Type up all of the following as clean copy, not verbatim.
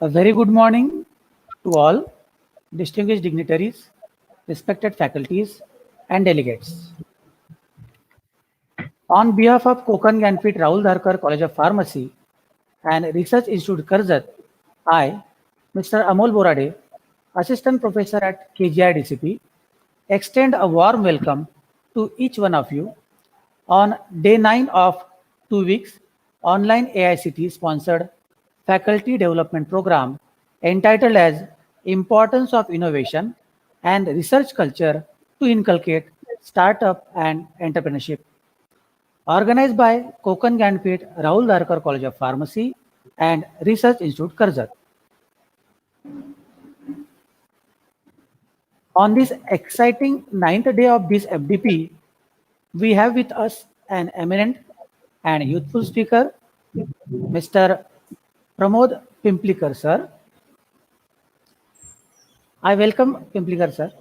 A very good morning to all distinguished dignitaries, respected faculties, and delegates. On behalf of Konkan Gyanpith Rahul Dharkar College of Pharmacy and Research Institute Karzat, I, Mr. Amol Borade, Assistant Professor at KGI DCP, extend a warm welcome to each one of you on day 9 of 2 weeks online AICTE sponsored faculty development program entitled as Importance of Innovation and Research Culture to Inculcate Startup and Entrepreneurship, organized by Konkan Gyanpith Rahul Dharkar College of Pharmacy and Research Institute Karzat. On this exciting ninth day of this FDP, we have with us an eminent and youthful speaker, Mr. Pramod Pimplikar, sir. I welcome Pimplikar, sir.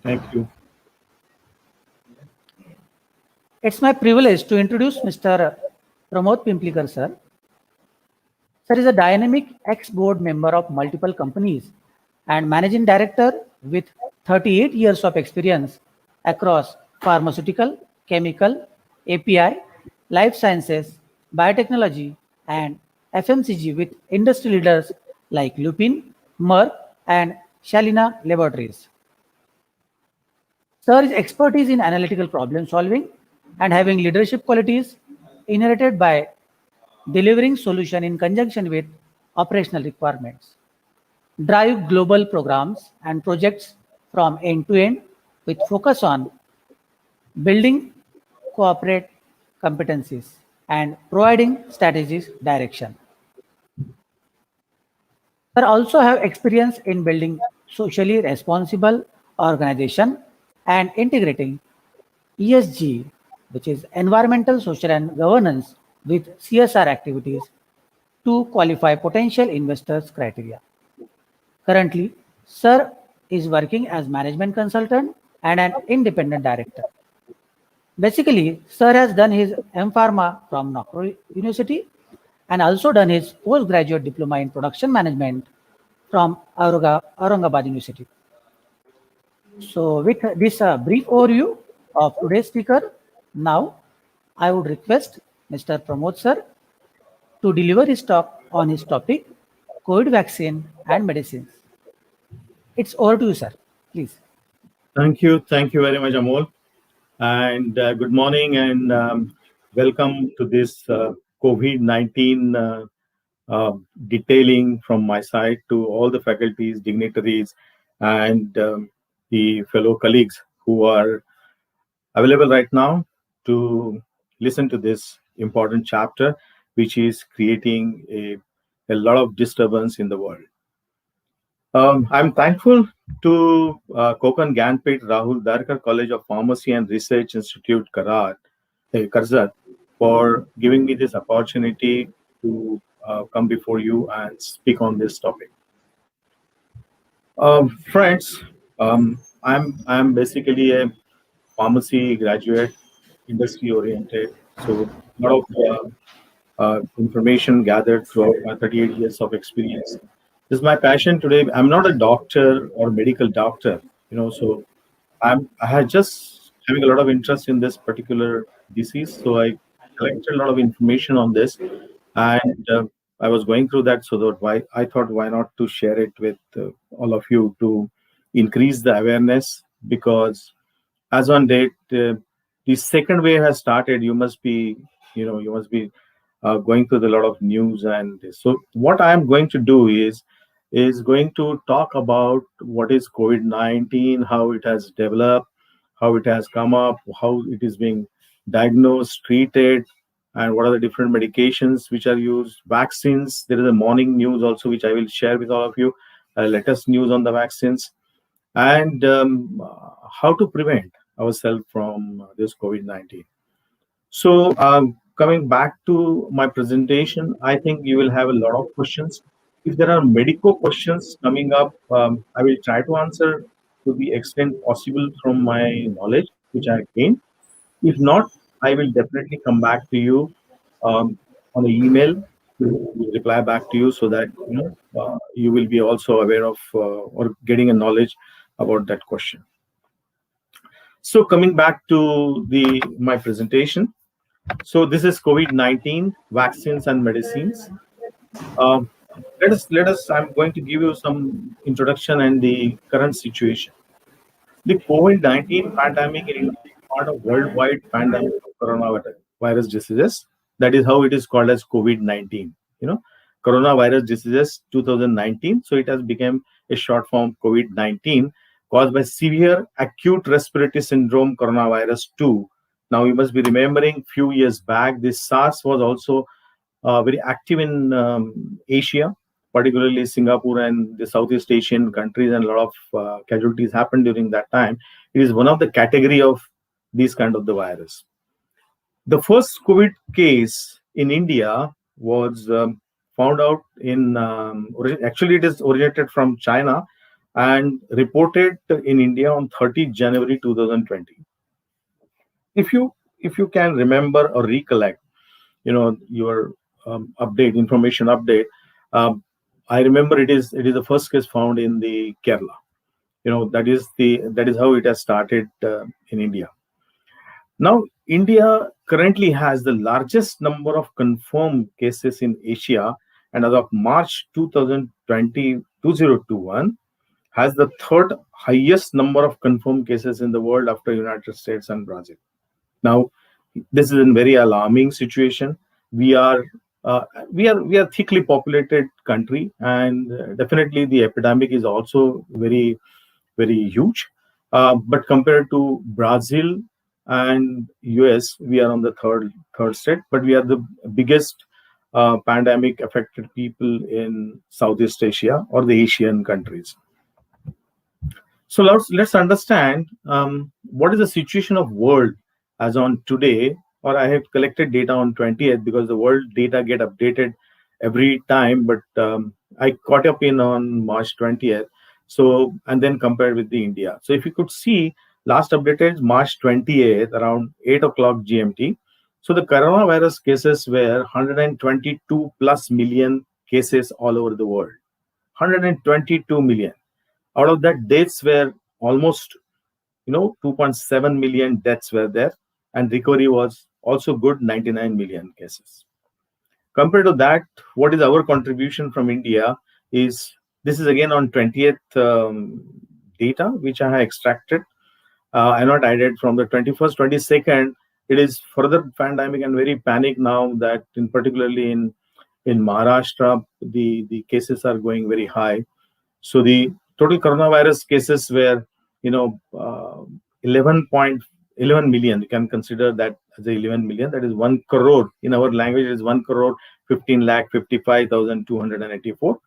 Thank you. It's my privilege to introduce Mr. Pramod Pimplikar, sir. Sir is a dynamic ex-board member of multiple companies and managing director with 38 years of experience across pharmaceutical, chemical, API, life sciences, biotechnology, and FMCG with industry leaders like Lupin, Merck, and Shalina Laboratories. Sir's expertise in analytical problem solving and having leadership qualities inherited by delivering solution in conjunction with operational requirements. Drive global programs and projects from end to end with focus on building cooperate competencies and providing strategies direction. Sir also have experience in building socially responsible organization and integrating ESG, which is environmental, social and governance with CSR activities to qualify potential investors criteria. Currently, Sir is working as management consultant and an independent director. Basically, Sir has done his M.Pharma from Nagpur University and also done his postgraduate diploma in production management from Aurangabad University. So with this brief overview of today's speaker, now I would request Mr. Pramod sir to deliver his talk on his topic, COVID vaccine and medicines. It's over to you, sir. Please. Thank you. Thank you very much, Amol. And good morning and welcome to this COVID-19 detailing from my side to all the faculties, dignitaries, and the fellow colleagues who are available right now to listen to this important chapter, which is creating a lot of disturbance in the world. I'm thankful to Konkan Gyanpith Rahul Dharkar College of Pharmacy and Research Institute Karzat for giving me this opportunity to come before you and speak on this topic. Friends, I'm basically a pharmacy graduate, industry oriented, so a lot of information gathered throughout my 38 years of experience. This is my passion today. I'm not a doctor or medical doctor, so I had just having a lot of interest in this particular disease. So I collected a lot of information on this, and I was going through that. So that I thought, why not to share it with all of you to increase the awareness, because as on date, the second wave has started. You must be going through a lot of news, and so what I am going to do is going to talk about what is COVID-19, how it has developed, how it has come up, how it is being diagnosed, treated, and what are the different medications which are used, vaccines. There is a morning news also which I will share with all of you, latest news on the vaccines, and how to prevent ourselves from this COVID-19. So coming back to my presentation, I think you will have a lot of questions. If there are medical questions coming up, I will try to answer to the extent possible from my knowledge, which I gained. If not, I will definitely come back to you on the email will reply back to you so that you will be also aware of or getting a knowledge about that question. So coming back to the my presentation. So this is COVID-19 vaccines and medicines. Um, let us. I'm going to give you some introduction and the current situation. The COVID-19 pandemic in India is part of worldwide pandemic of coronavirus diseases. That is how it is called as COVID-19. You know, coronavirus diseases 2019. So it has become a short form COVID-19 caused by severe acute respiratory syndrome coronavirus 2. Now you must be remembering few years back, this SARS was also very active in Asia, particularly Singapore and the Southeast Asian countries, and a lot of casualties happened during that time. It is one of the category of these kind of the virus. The first COVID case in India was found out in actually it is originated from China and reported in India on 30th January 2020. If you can remember or recollect, your update information update, um, I remember it is the first case found in the Kerala. That is how it has started in India. Now India currently has the largest number of confirmed cases in Asia, and as of March 2020 2021 has the third highest number of confirmed cases in the world after United States and Brazil. Now, this is a very alarming situation. We are we are thickly populated country, and definitely the epidemic is also very huge. But compared to Brazil and US, we are on the third state, but we are the biggest pandemic affected people in Southeast Asia or the Asian countries. So let's understand what is the situation of world as on today. Or I have collected data on 20th because the world data get updated every time. But I caught up in on March 20th. So and then compared with the India. So if you could see, last updated March 28th around 8 o'clock GMT. So the coronavirus cases were 122 plus million cases all over the world. 122 million. Out of that, deaths were almost 2.7 million deaths were there, and recovery was also good, 99 million cases. Compared to that, what is our contribution from India is, this is again on 20th data which I have extracted. I not added from the 21st 22nd. It is further pandemic and very panic now that in particularly in Maharashtra the cases are going very high. So the total coronavirus cases were, 11.11 million. You can consider that as a 11 million. That is 1 crore. In our language, it is 1 crore 15 lakh 55,284.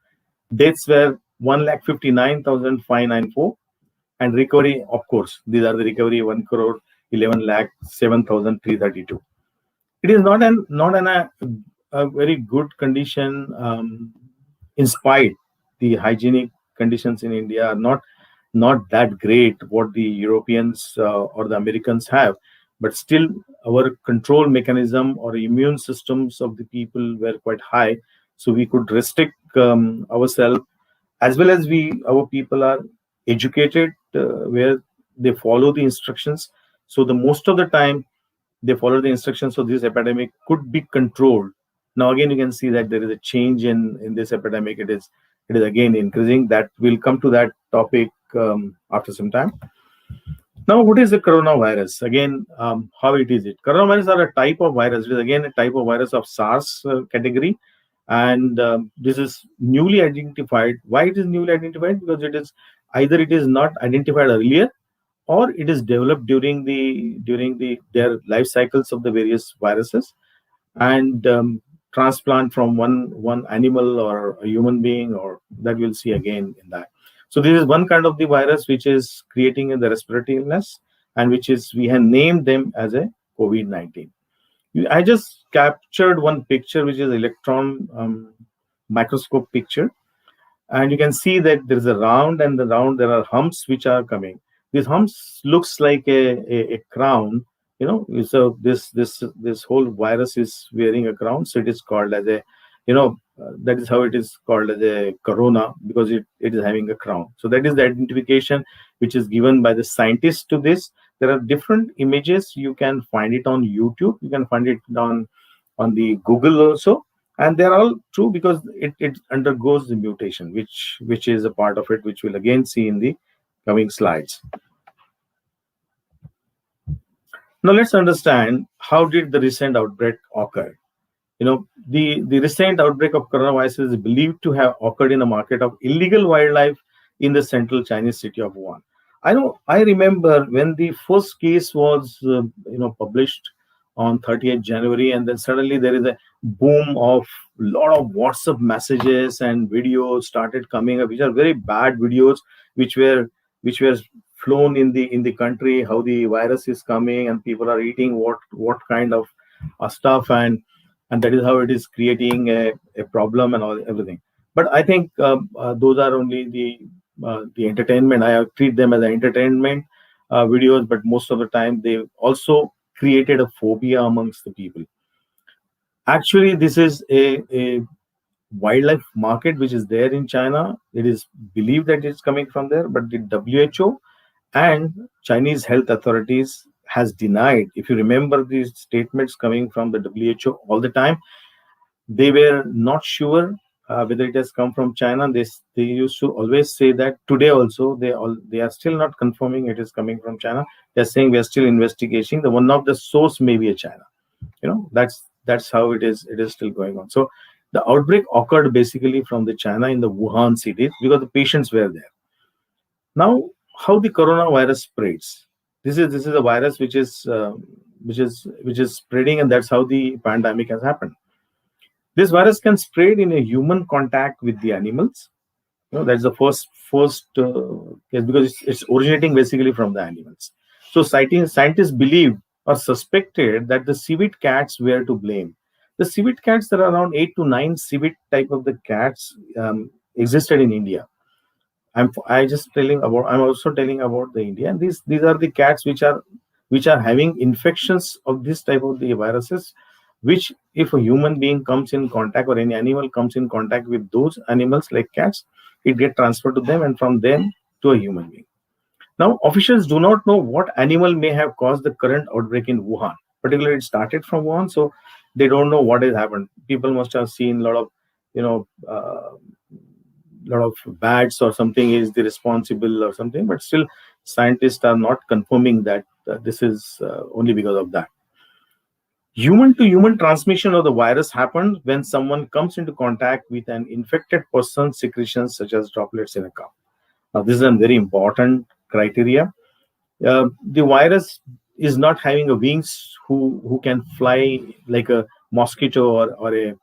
Deaths were 1 lakh 59,594. And recovery, of course, these are the recovery 1 crore 11 lakh 7,332. It is not a very good condition. In spite the hygienic conditions in India are not that great what the Europeans or the Americans have, but still our control mechanism or immune systems of the people were quite high, so we could restrict ourselves, as well as our people are educated where they follow the instructions. So the most of the time they follow the instructions, so this epidemic could be controlled. Now again, you can see that there is a change in this epidemic. It is again increasing. That will come to that topic after some time. Now, what is the coronavirus? Again, how it is it? Coronavirus are a type of virus. It is again a type of virus of SARS category, and this is newly identified. Why it is newly identified? Because it is not identified earlier, or it is developed during their life cycles of the various viruses, and transplant from one animal or a human being, or that we'll see again in that. So this is one kind of the virus which is creating the respiratory illness, and which is we have named them as a COVID-19. I just captured one picture which is electron microscope picture, and you can see that there is a round, and the round there are humps which are coming. These humps looks like a crown. So this whole virus is wearing a crown, so it is called as a that is how it is called as a corona, because it is having a crown. So that is the identification which is given by the scientists to this. There are different images. You can find it on YouTube. You can find it on the Google also. And they're all true because it undergoes the mutation, which is a part of it, which we'll again see in the coming slides. Now let's understand, how did the recent outbreak occur? The recent outbreak of coronavirus is believed to have occurred in a market of illegal wildlife in the central Chinese city of Wuhan. I remember when the first case was published on 30th January, and then suddenly there is a boom of lot of WhatsApp messages and videos started coming up, which are very bad videos, which were flown in the country, how the virus is coming and people are eating what kind of stuff, and that is how it is creating a problem and everything. But I think those are only the entertainment. I treat them as entertainment videos, but most of the time they also created a phobia amongst the people. Actually, this is a wildlife market which is there in China. It is believed that it's coming from there, but the WHO and Chinese health authorities has denied. If you remember these statements coming from the WHO all the time, they were not sure whether it has come from China. They used to always say that. Today also they are still not confirming it is coming from China. They're saying we are still investigating. The one of the source may be a China. That's how it is. It is still going on. So the outbreak occurred basically from the China in the Wuhan city because the patients were there. Now, how the coronavirus spreads? This is a virus which is spreading, and that's how the pandemic has happened. This virus can spread in a human contact with the animals. That's the first case, because it's originating basically from the animals. So scientists believe or suspected that the civet cats were to blame. The civet cats, there are around 8 to 9 civet type of the cats existed in India. I'm also telling about the India, and these are the cats which are having infections of this type of the viruses, which if a human being comes in contact or any animal comes in contact with those animals like cats, it gets transferred to them and from them to a human being. Now, officials do not know what animal may have caused the current outbreak in Wuhan. Particularly, it started from Wuhan, so they don't know what has happened. People must have seen a lot of, lot of bats or something is the responsible or something, but still scientists are not confirming that this is only because of that. Human to human transmission of the virus happens when someone comes into contact with an infected person's secretions, such as droplets in a cup. Now, this is a very important criteria. The virus is not having a wings who can fly like a mosquito or a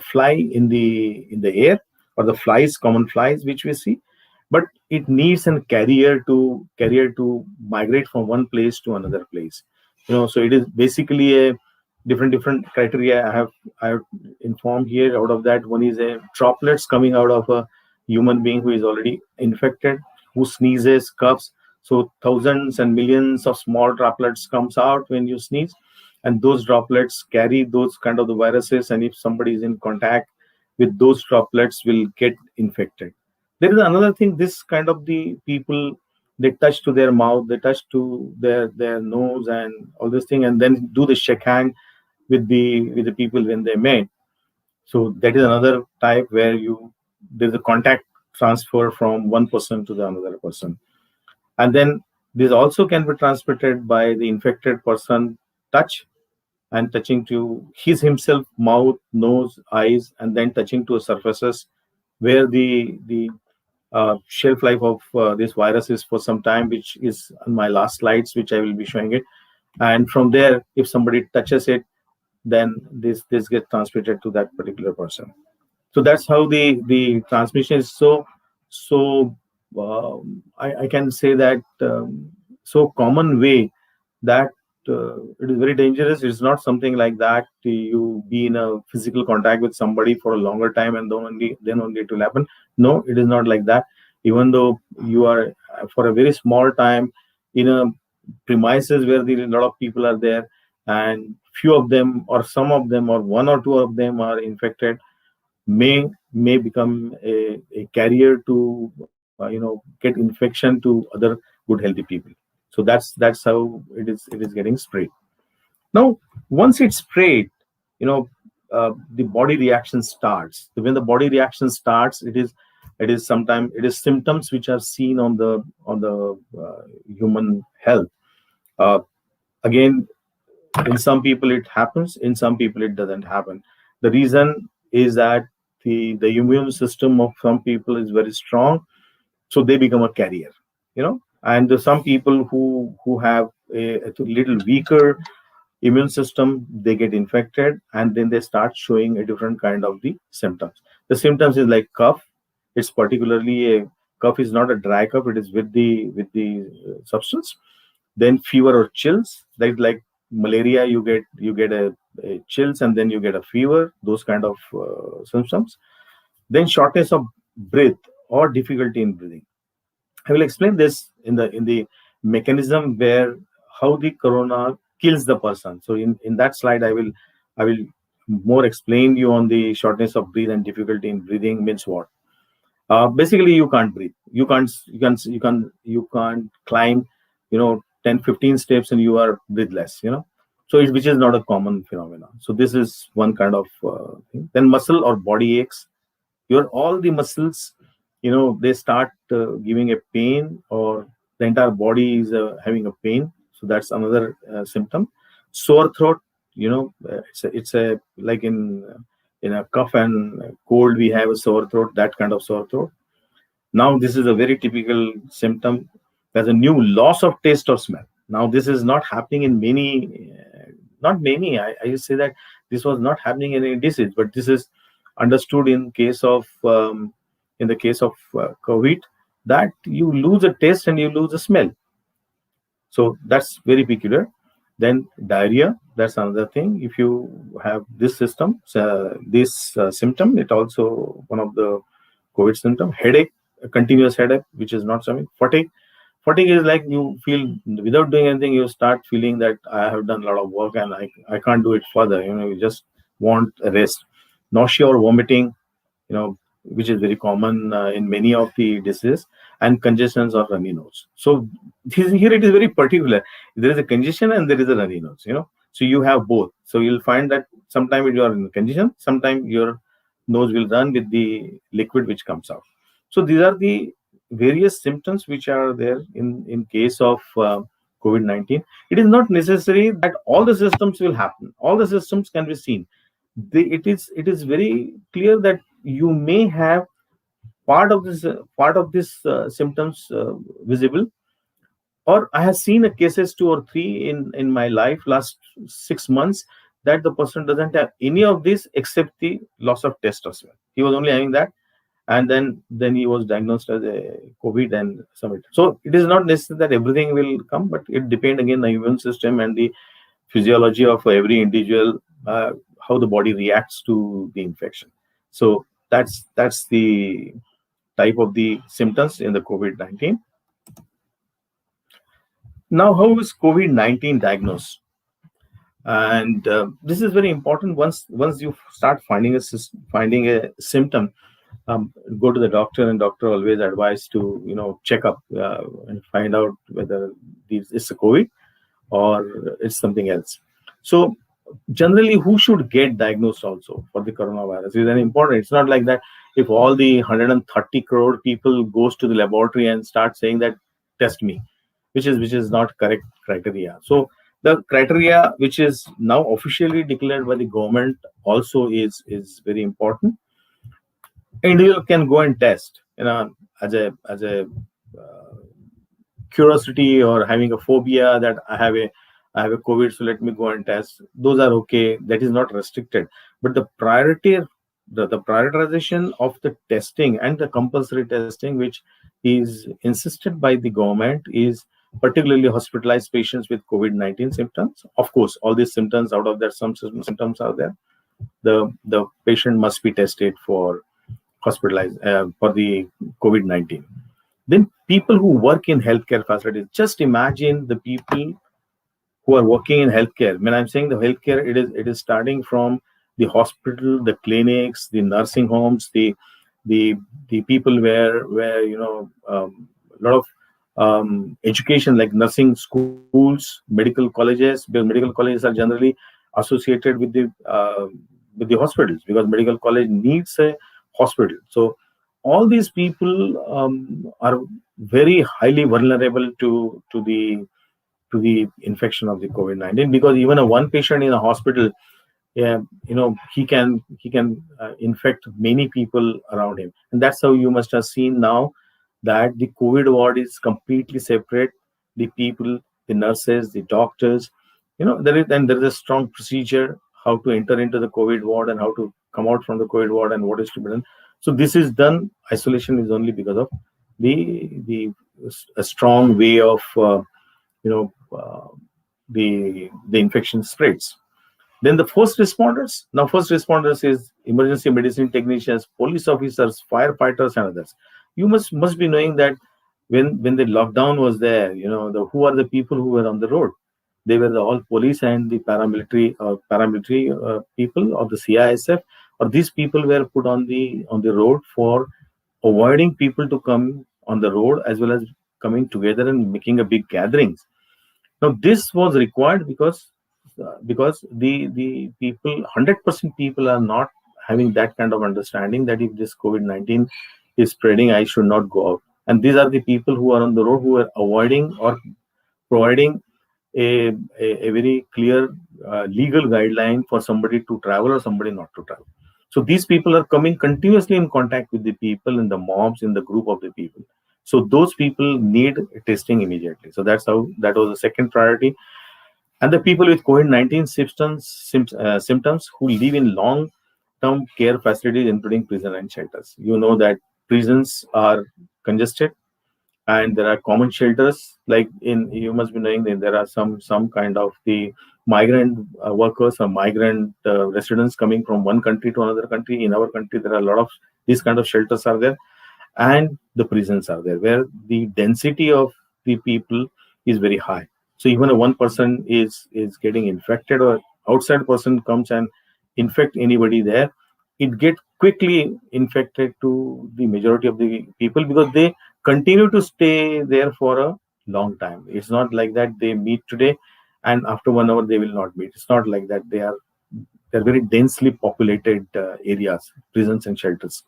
fly in the air, or the common flies which we see, but it needs a carrier to migrate from one place to another place. So it is basically a different criteria I have informed here. Out of that, one is a droplets coming out of a human being who is already infected, who sneezes, coughs. So thousands and millions of small droplets comes out when you sneeze, and those droplets carry those kind of the viruses, and if somebody is in contact with those droplets, will get infected. There is another thing. This kind of the people, they touch to their mouth, they touch to their nose and all this thing, and then do the shake hand with the people when they met. So that is another type where there's a contact transfer from one person to the another person. And then this also can be transmitted by the infected person touch, and touching to himself, mouth, nose, eyes, and then touching to surfaces where the shelf life of this virus is for some time, which is on my last slides, which I will be showing it. And from there, if somebody touches it, then this gets transmitted to that particular person. So that's how the transmission is. So I can say that so common way that it is very dangerous. It's not something like that you be in a physical contact with somebody for a longer time and then only it will happen. No, it is not like that. Even though you are for a very small time in a premises where a lot of people are there, and few of them or some of them or one or two of them are infected, may become a carrier to get infection to other good healthy people. So that's how it is getting sprayed. Now, once it's sprayed, you know, the body reaction starts. When the body reaction starts, it is sometimes it is symptoms which are seen on the human health. Uh, Again, in some people it happens, in some people it doesn't happen. The reason is that the immune system of some people is very strong, so they become a carrier. And some people who have a little weaker immune system, they get infected and then they start showing a different kind of the symptoms. The symptoms is like cough. It's particularly a cough is not a dry cough, it is with the substance. Then fever or chills, like malaria, you get a chills and then you get a fever, those kind of symptoms. Then shortness of breath or difficulty in breathing. I will explain this in the mechanism where how the corona kills the person. So in that slide, I will more explain you on the shortness of breath and difficulty in breathing means what. Basically, you can't breathe. You can't climb, 10-15 steps and you are breathless. So which is not a common phenomenon. So this is one kind of thing. Then muscle or body aches, your all the muscles, they start giving a pain, or the entire body is having a pain. So that's another symptom. Sore throat, it's a like in a cough and cold we have a sore throat, that kind of sore throat. Now this is a very typical symptom. There's a new loss of taste or smell. Now this is not happening in many, not many. I say that this was not happening in any disease, but this is understood in the case of COVID, that you lose a taste and you lose a smell. So that's very peculiar. Then diarrhea, that's another thing. If you have this symptom, it also one of the COVID symptom. Headache, a continuous headache, which is not something. Fatigue is like you feel without doing anything, you start feeling that I have done a lot of work and I can't do it further. You just want a rest. Nausea or vomiting, which is very common in many of the diseases, and congestions or runny nose. So here it is very particular. There is a congestion and there is a runny nose. So you have both. So you'll find that sometimes you are in congestion, sometimes your nose will run with the liquid which comes out. So these are the various symptoms which are there in case of COVID-19. It is not necessary that all the systems will happen. All the systems can be seen. It is very clear that you may have part of this symptoms visible, or I have seen cases 2 or 3 in my life last 6 months, that the person doesn't have any of this except the loss of taste as well. He was only having that, and then he was diagnosed as a COVID and some. So it is not necessary that everything will come, but it depends again the immune system and the physiology of every individual, how the body reacts to the infection. So that's the type of the symptoms in the COVID-19. Now, how is COVID-19 diagnosed? And this is very important. Once you start finding a symptom, go to the doctor, and doctor always advise to check up and find out whether it's a COVID or it's something else. So generally, who should get diagnosed also for the coronavirus is very important. It's not like that if all the 130 crore people goes to the laboratory and start saying that test me, which is not correct criteria. So the criteria which is now officially declared by the government also is very important. Individual can go and test, as a uh, curiosity, or having a phobia that I have a COVID, so let me go and test. Those are okay. That is not restricted. But the prioritization of the testing and the compulsory testing, which is insisted by the government, is particularly hospitalized patients with COVID-19 symptoms. Of course, all these symptoms, out of that, some symptoms are there. The patient must be tested for hospitalized for the COVID-19. Then people who work in healthcare facilities, just imagine the people who are working in healthcare. When I'm saying the healthcare, it is starting from the hospital, the clinics, the nursing homes, the the people where a lot of education, like nursing schools, medical colleges, because medical colleges are generally associated with the hospitals, because medical college needs a hospital. So all these people are very highly vulnerable to the infection of the COVID-19, because even a one patient in a hospital, yeah, he can infect many people around him. And that's how you must have seen now that the COVID ward is completely separate. The people, the nurses, the doctors, there is a strong procedure how to enter into the COVID ward and how to come out from the COVID ward and what is to be done. So this is done. Isolation is only because of the a strong way of you know uh, the infection spreads. Then the first responders. Now, first responders is emergency medicine technicians, police officers, firefighters, and others. You must be knowing that when the lockdown was there, who are the people who were on the road? They were the all police and the paramilitary people of the CISF, or these people were put on the road for avoiding people to come on the road, as well as coming together and making a big gatherings. Now, this was required because the people, 100% people are not having that kind of understanding that if this COVID-19 is spreading, I should not go out. And these are the people who are on the road who are avoiding or providing a very clear legal guideline for somebody to travel or somebody not to travel. So these people are coming continuously in contact with the people in the mobs, in the group of the people. So those people need testing immediately. So that's how that was the second priority. And the people with COVID-19 symptoms who live in long-term care facilities, including prison and shelters. You know that prisons are congested, and there are common shelters. Like you must be knowing that there are some kind of the migrant workers or migrant residents coming from one country to another country. In our country, there are a lot of these kind of shelters are there, and the prisons are there where the density of the people is very high. So even a one person is getting infected, or outside person comes and infect anybody there, it get quickly infected to the majority of the people, because they continue to stay there for a long time. It's not like that they meet today and after 1 hour they will not meet. It's not like that. They're very densely populated areas, prisons and shelters.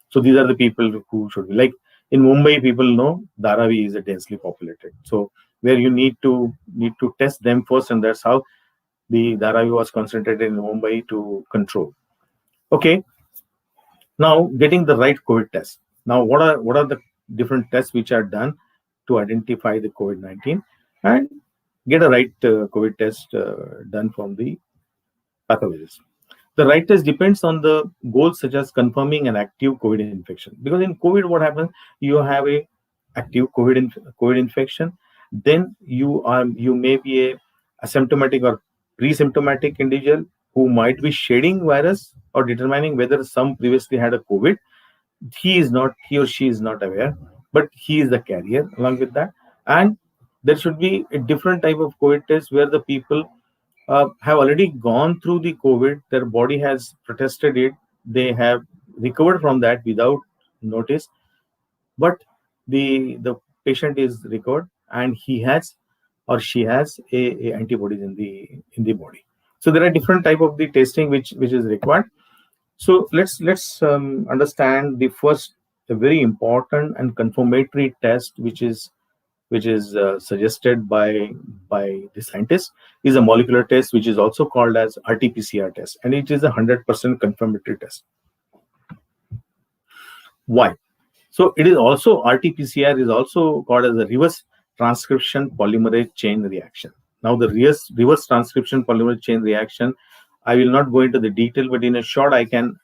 So these are the people who should be, like in Mumbai. People know Dharavi is a densely populated. So where you need to test them first, and that's how the Dharavi was concentrated in Mumbai to control. Okay, now getting the right COVID test. Now what are the different tests which are done to identify the COVID-19 and get a right COVID test done from the pathologist. The right test depends on the goals such as confirming an active COVID infection. Because in COVID, what happens? You have a active COVID infection. Then you may be a asymptomatic or pre-symptomatic individual who might be shedding virus, or determining whether some previously had a COVID. He or she is not aware, but he is the carrier along with that. And there should be a different type of COVID test where the people have already gone through the COVID, their body has protested it, they have recovered from that without notice, but the patient is recovered and he has or she has a antibodies in the body. So there are different type of the testing which is required. So let's understand the first, a very important and confirmatory test which is suggested by the scientists, is a molecular test which is also called as RT-PCR test, and it is a 100% confirmatory test. Why? So it is also, RT-PCR is also called as a reverse transcription polymerase chain reaction. Now the reverse transcription polymerase chain reaction, I will not go into the detail, but in a short, I can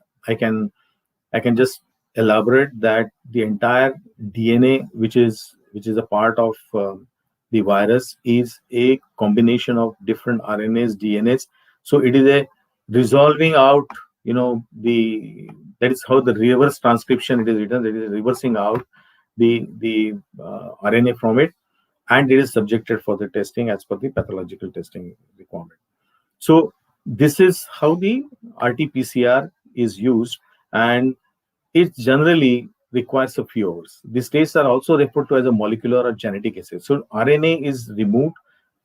just elaborate that the entire DNA, which is a part of the virus, is a combination of different RNAs, DNAs. So it is a resolving out. That is how the reverse transcription it is written. That is reversing out the RNA from it, and it is subjected for the testing as per the pathological testing requirement. So this is how the RT-PCR is used, and it generally requires a few hours. These tests are also referred to as a molecular or genetic assay. So RNA is removed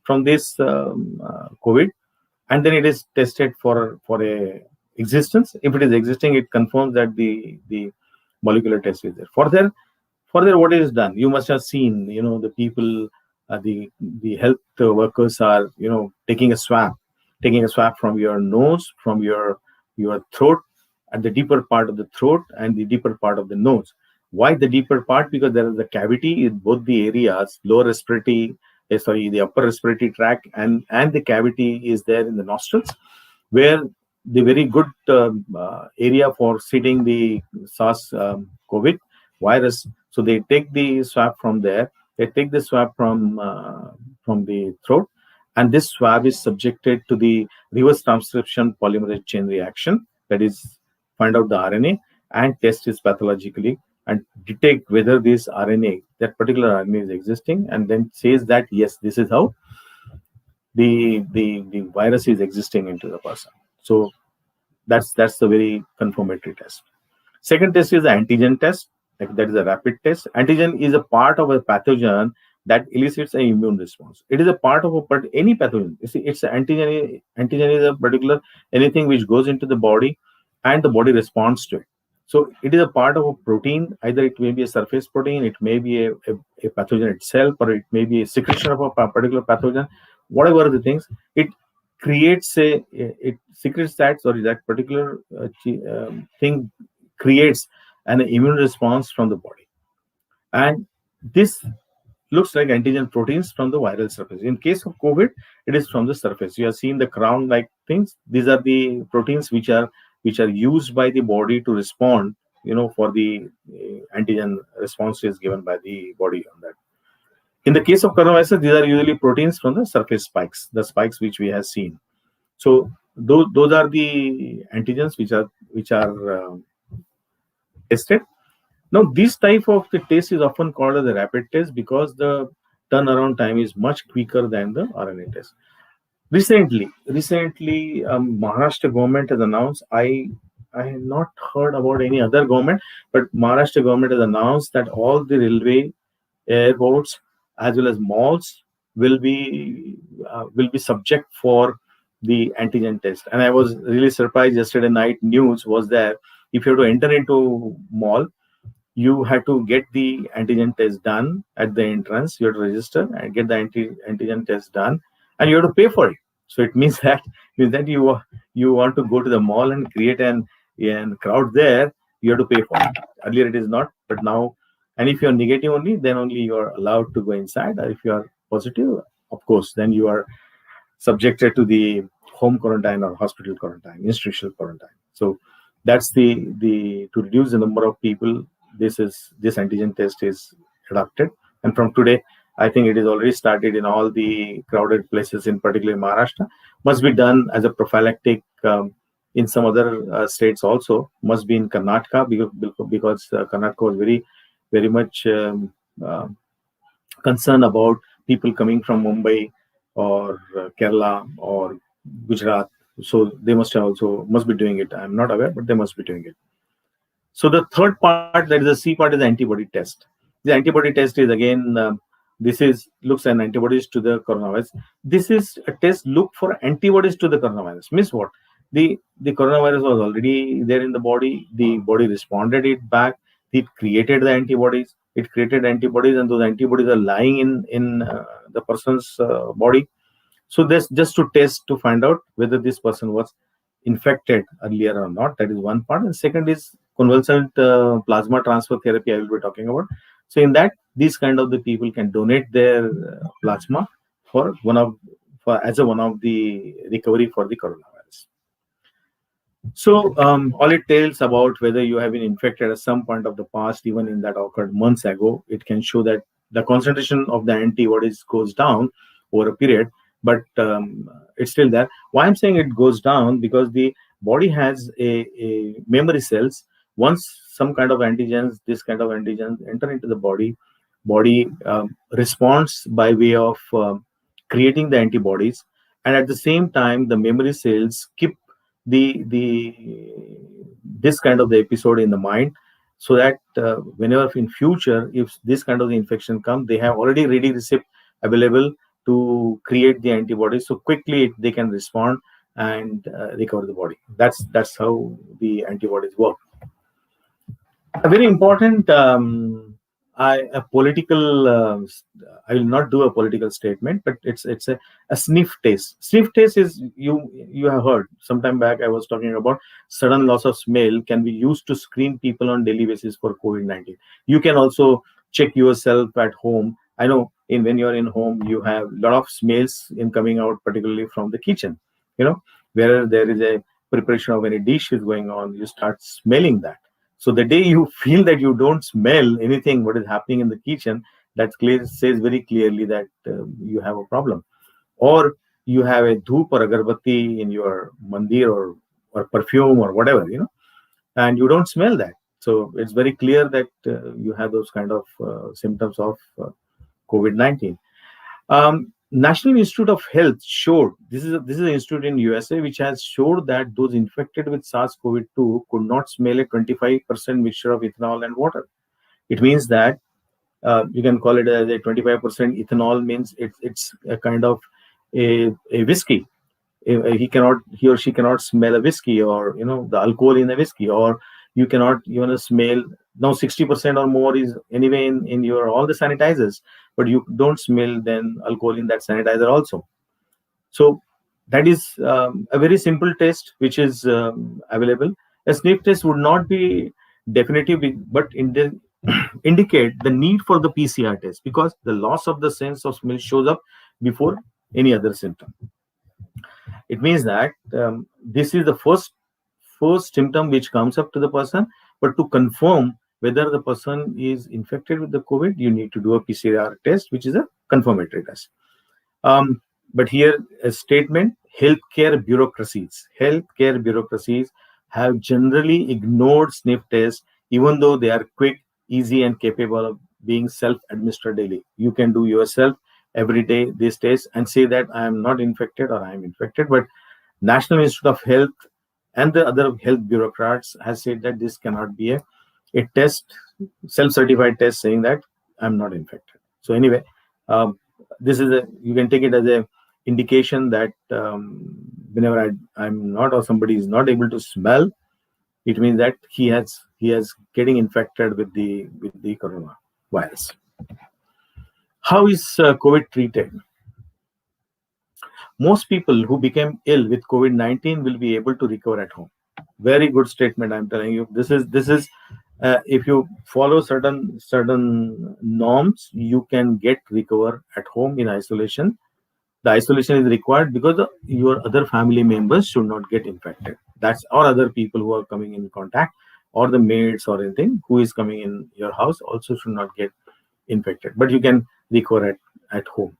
from this COVID, and then it is tested for a existence. If it is existing, it confirms that the molecular test is there. Further, what is done? You must have seen, the people, the health workers are, taking a swab from your nose, from your throat, at the deeper part of the throat and the deeper part of the nose. Why the deeper part? Because there is a cavity in both the areas, the upper respiratory tract, and the cavity is there in the nostrils, where the very good area for seeding the SARS COVID virus. So they take the swab from there. They take the swab from the throat, and this swab is subjected to the reverse transcription polymerase chain reaction. That is, find out the RNA and test it pathologically and detect whether that particular RNA is existing, and then says that yes, this is how the virus is existing into the person. So that's the very confirmatory test. Second test is the antigen test. Like, that is a rapid test. Antigen is a part of a pathogen that elicits an immune response. It is a part of any pathogen. You see, it's an antigen. Antigen is a particular anything which goes into the body, and the body responds to it. So it is a part of a protein. Either it may be a surface protein, it may be a pathogen itself, or it may be a secretion of a particular pathogen. Whatever the things, it secretes that, sorry, that particular thing creates an immune response from the body, and this looks like antigen proteins from the viral surface. In case of COVID, it is from the surface. You have seen the crown like things. These are the proteins which are used by the body to respond, for the antigen responses given by the body on that. In the case of coronavirus, these are usually proteins from the surface spikes, the spikes which we have seen. So those are the antigens which are tested. Now, this type of the test is often called as a rapid test because the turnaround time is much quicker than the RNA test. Recently, Maharashtra government has announced. I have not heard about any other government, but Maharashtra government has announced that all the railway, airports, as well as malls will be subject for the antigen test. And I was really surprised yesterday night. News was there, if you have to enter into mall, you have to get the antigen test done at the entrance. You have to register and get the antigen test done, and you have to pay for it. So it means that you want to go to the mall and create an crowd there, you have to pay for it. Earlier it is not, but now, and if you are negative only, then only you are allowed to go inside. Or if you are positive, of course, then you are subjected to the home quarantine or hospital quarantine, institutional quarantine. So that's the to reduce the number of people, this antigen test is adopted. And from today, I think it is already started in all the crowded places, in particular Maharashtra. Must be done as a prophylactic in some other states also. Must be in Karnataka, because Karnataka was very, very much concerned about people coming from Mumbai or Kerala or Gujarat. So they must be doing it. I'm not aware, but they must be doing it. So the third part, that is the C part, is the antibody test. The antibody test is again, looks at antibodies to the coronavirus. This is a test look for antibodies to the coronavirus. Means what? The coronavirus was already there in the body. The body responded it back. It created the antibodies. It created antibodies, and those antibodies are lying in the person's body. So this just to test, to find out whether this person was infected earlier or not. That is one part. And second is convalescent plasma transfer therapy, I will be talking about. So in that, these kind of the people can donate their plasma as one of the recovery for the coronavirus. So all it tells about whether you have been infected at some point of the past, even in that occurred months ago, it can show that the concentration of the antibodies goes down over a period, but it's still there. Why I'm saying it goes down? Because the body has a memory cells. Once some kind of antigens, this kind of antigens enter into the body, body responds by way of creating the antibodies, and at the same time the memory cells keep the this kind of the episode in the mind, so that whenever in future if this kind of the infection comes, they have already ready receipt available to create the antibodies, so quickly they can respond and recover the body. That's how the antibodies work. A very important a political I will not do a political statement, but it's a sniff test. Sniff test is, you have heard sometime back I was talking about sudden loss of smell can be used to screen people on daily basis for COVID-19. You can also check yourself at home. I know in when you're in home you have a lot of smells in coming out, particularly from the kitchen, where there is a preparation of any dish is going on, you start smelling that. So the day you feel that you don't smell anything what is happening in the kitchen, that says very clearly that you have a problem. Or you have a dhoop or agarbatti in your mandir, or perfume or whatever, and you don't smell that. So it's very clear that you have those kind of symptoms of COVID-19. National Institute of Health showed, this is an institute in USA which has showed that those infected with SARS-CoV-2 could not smell a 25% mixture of ethanol and water. It means that you can call it as a 25% ethanol, means it's a kind of a whiskey. He or she cannot smell a whiskey, or the alcohol in a whiskey, or you cannot even smell. Now 60% or more is anyway in your all the sanitizers, but you don't smell then alcohol in that sanitizer also. So that is a very simple test which is available. A sniff test would not be definitive, but indicate the need for the PCR test, because the loss of the sense of smell shows up before any other symptom. It means that this is the first symptom which comes up to the person, but to confirm whether the person is infected with the COVID, you need to do a PCR test, which is a confirmatory test. But here a statement: healthcare bureaucracies have generally ignored sniff tests, even though they are quick, easy, and capable of being self-administered daily. You can do yourself every day this test and say that I am not infected or I am infected. But National Institute of Health and the other health bureaucrats has said that this cannot be a test, self-certified test saying that I'm not infected. So anyway, this is you can take it as a indication that whenever I'm not, or somebody is not able to smell, it means that he has getting infected with the coronavirus. How is COVID treated? Most people who became ill with COVID-19 will be able to recover at home. Very good statement, I'm telling you. This is if you follow certain norms, you can recover at home in isolation. The isolation is required because your other family members should not get infected. That's, or other people who are coming in contact, or the maids or anything who is coming in your house also should not get infected. But you can recover at home.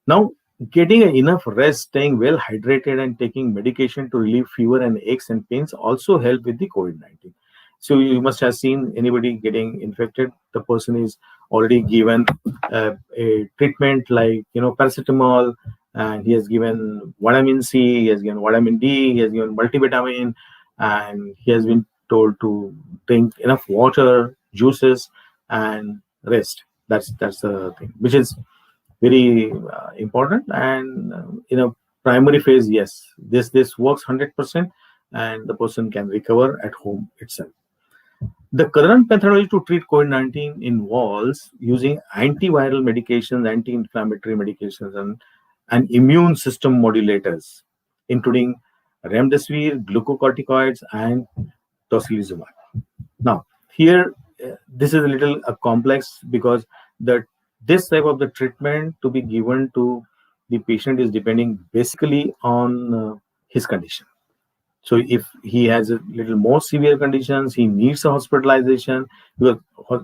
Now, getting enough rest, staying well hydrated, and taking medication to relieve fever and aches and pains also help with the COVID-19. So you must have seen anybody getting infected, the person is already given a treatment like paracetamol, and he has given vitamin C, he has given vitamin D, he has given multivitamin, and he has been told to drink enough water, juices, and rest. That's the thing, which is very important. And in a primary phase, yes, this works 100%, and the person can recover at home itself. The current methodology to treat COVID-19 involves using antiviral medications, anti-inflammatory medications, and immune system modulators, including remdesivir, glucocorticoids, and tocilizumab. Now, here, this is a little complex, because this type of the treatment to be given to the patient is depending basically on his condition. So if he has a little more severe conditions, he needs a hospitalization. Because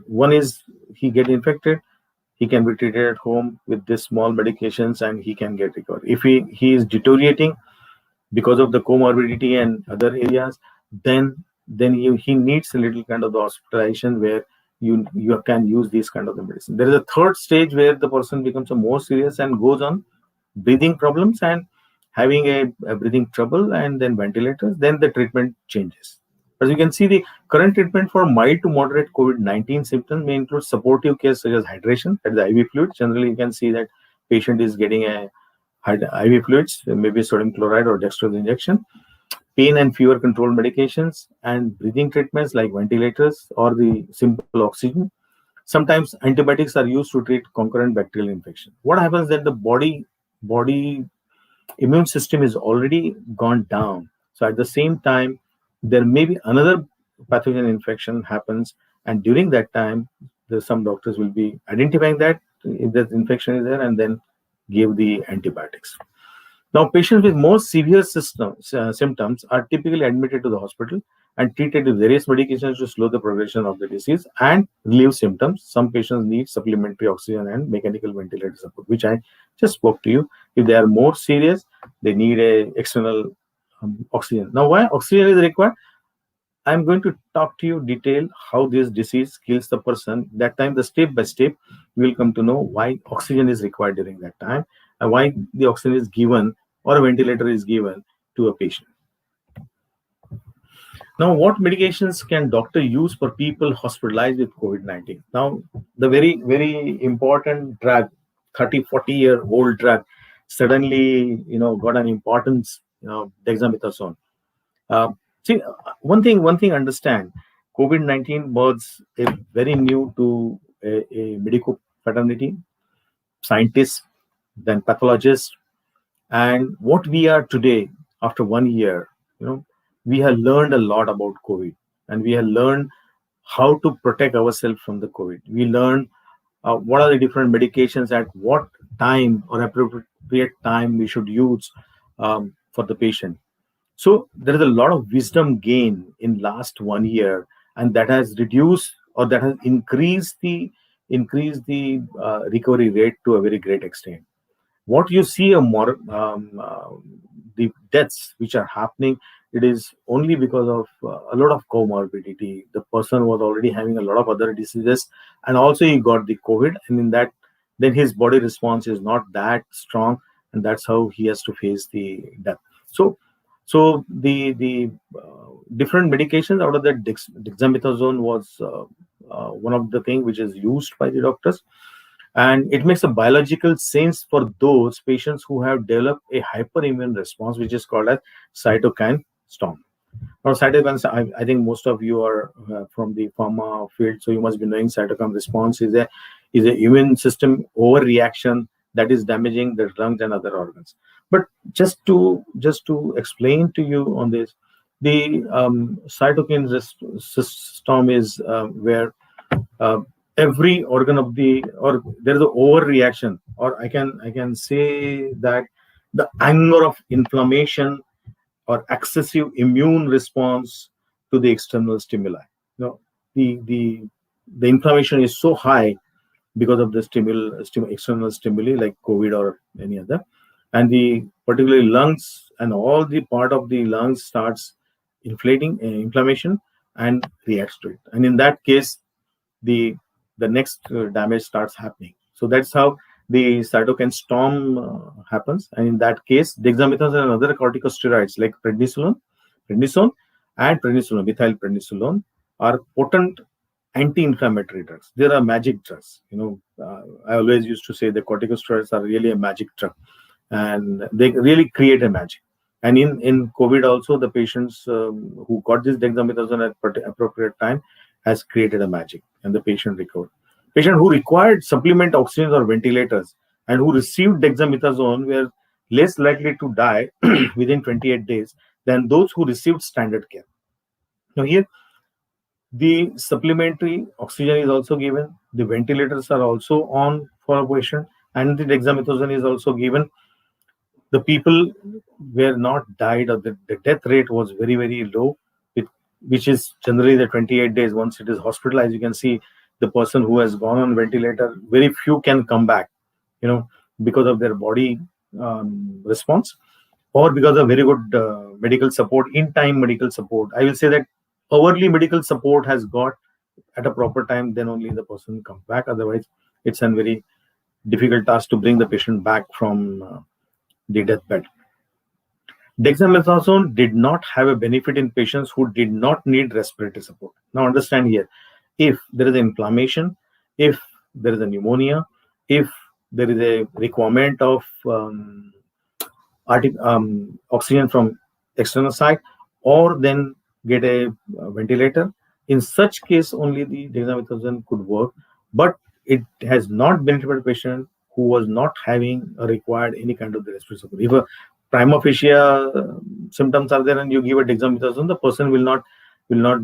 one is he get infected, he can be treated at home with this small medications and he can get recovered. If he is deteriorating because of the comorbidity and other areas, then he needs a little kind of the hospitalization, where you can use these kind of the medicine. There is a third stage where the person becomes a more serious and goes on breathing problems and having a breathing trouble, and then ventilators. Then the treatment changes. As you can see, the current treatment for mild to moderate COVID-19 symptoms may include supportive care such as hydration, that is IV fluid. Generally, you can see that patient is getting a IV fluids, maybe sodium chloride or dextrose injection, pain and fever control medications, and breathing treatments like ventilators or the simple oxygen. Sometimes antibiotics are used to treat concurrent bacterial infection. What happens that the body immune system is already gone down. So at the same time, there may be another pathogen infection happens, and during that time, some doctors will be identifying that if the infection is there, and then give the antibiotics. Now, patients with more severe symptoms are typically admitted to the hospital and treated with various medications to slow the progression of the disease and relieve symptoms. Some patients need supplementary oxygen and mechanical ventilator support, which I just spoke to you. If they are more serious, they need a external oxygen. Now, why oxygen is required? I'm going to talk to you detail how this disease kills the person. That time, the step by step, you will come to know why oxygen is required during that time and why the oxygen is given or a ventilator is given to a patient. Now, what medications can doctor use for people hospitalized with COVID-19? Now, the very, very important drug, 30, 40-year-old drug, suddenly, got an importance, dexamethasone. Uh, See, one thing understand, COVID-19 was a very new to a medical fraternity, scientists, then pathologists, and what we are today after 1 year, we have learned a lot about COVID, and we have learned how to protect ourselves from the COVID. We learned what are the different medications at what time or appropriate time we should use for the patient. So there is a lot of wisdom gained in last 1 year, and that has reduced or that has increased the recovery rate to a very great extent. What you see the deaths which are happening, it is only because of a lot of comorbidity. The person was already having a lot of other diseases, and also he got the COVID, and in that, then his body response is not that strong, and that's how he has to face the death. So the different medications out of that, dexamethasone was one of the things which is used by the doctors, and it makes a biological sense for those patients who have developed a hyperimmune response, which is called as cytokine storm. Now, cytokines, I think most of you are from the pharma field, so you must be knowing cytokine response is a immune system overreaction that is damaging the lungs and other organs. But just to explain to you on this, the cytokine system is where every organ of or there is an overreaction, or I can say that the anger of inflammation or excessive immune response to the external stimuli. The inflammation is so high because of the external stimuli like COVID or any other, and the particularly lungs and all the part of the lungs starts inflating inflammation and reacts to it, and in that case the next damage starts happening. So that's how the cytokine storm happens, and in that case dexamethasone and other corticosteroids like prednisone and methylprednisolone are potent anti-inflammatory drugs. They are magic drugs. I always used to say the corticosteroids are really a magic drug, and they really create a magic. And in COVID also, the patients who got this dexamethasone at appropriate time has created a magic, and the patient recovered. Patient who required supplement oxygen or ventilators and who received dexamethasone were less likely to die within 28 days than those who received standard care. Now here, the supplementary oxygen is also given, the ventilators are also on for a patient, and the dexamethasone is also given. The people were not died, or the death rate was very, very low, which is generally the 28 days. Once it is hospitalized, you can see the person who has gone on ventilator, very few can come back, because of their body response, or because of very good medical support, in time medical support. I will say that hourly medical support has got at a proper time, then only the person comes back. Otherwise, it's a very difficult task to bring the patient back from the deathbed. Dexamethasone did not have a benefit in patients who did not need respiratory support. Now understand here, if there is inflammation, if there is a pneumonia, if there is a requirement of oxygen from external side, or then get a ventilator, in such case only the dexamethasone could work. But it has not benefited a patient who was not having or required any kind of the respiratory support. If a prima facie symptoms are there and you give a dexamethasone, the person will not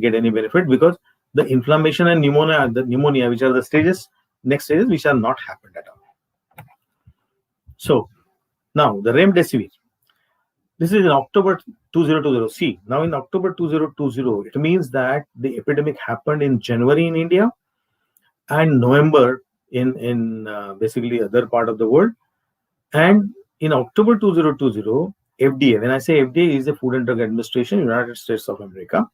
get any benefit, because the inflammation and pneumonia, which are the next stages, which are not happened at all. So now the remdesivir. This is in October 2020. See, now in October 2020, it means that the epidemic happened in January in India and November in basically other part of the world. And in October 2020, FDA, when I say FDA, is the Food and Drug Administration, United States of America,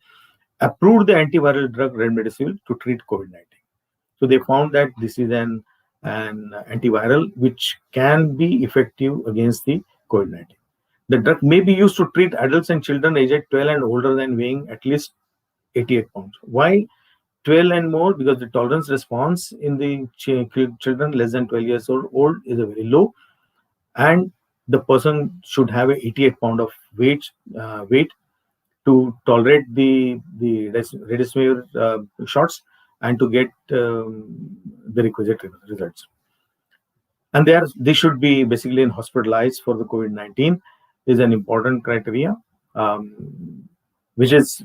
approved the antiviral drug remdesivir to treat COVID-19. So they found that this is an antiviral which can be effective against the COVID-19. The drug may be used to treat adults and children aged 12 and older than weighing at least 88 pounds. Why 12 and more? Because the tolerance response in the children less than 12 years old is a very low, and the person should have a 88 pound of weight to tolerate the remdesivir shots and to get the requisite results. And they should be basically hospitalized for the COVID-19 is an important criteria, which is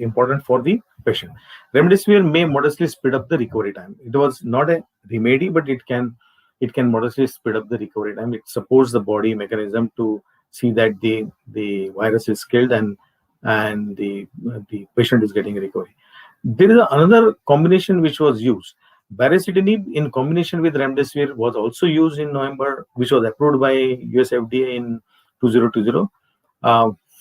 important for the patient. Remdesivir may modestly speed up the recovery time. It was not a remedy, but it can modestly speed up the recovery time. It supports the body mechanism to see that the virus is killed and the patient is getting recovery. There is another combination which was used. Baricitinib in combination with remdesivir was also used in November, which was approved by US FDA in 2020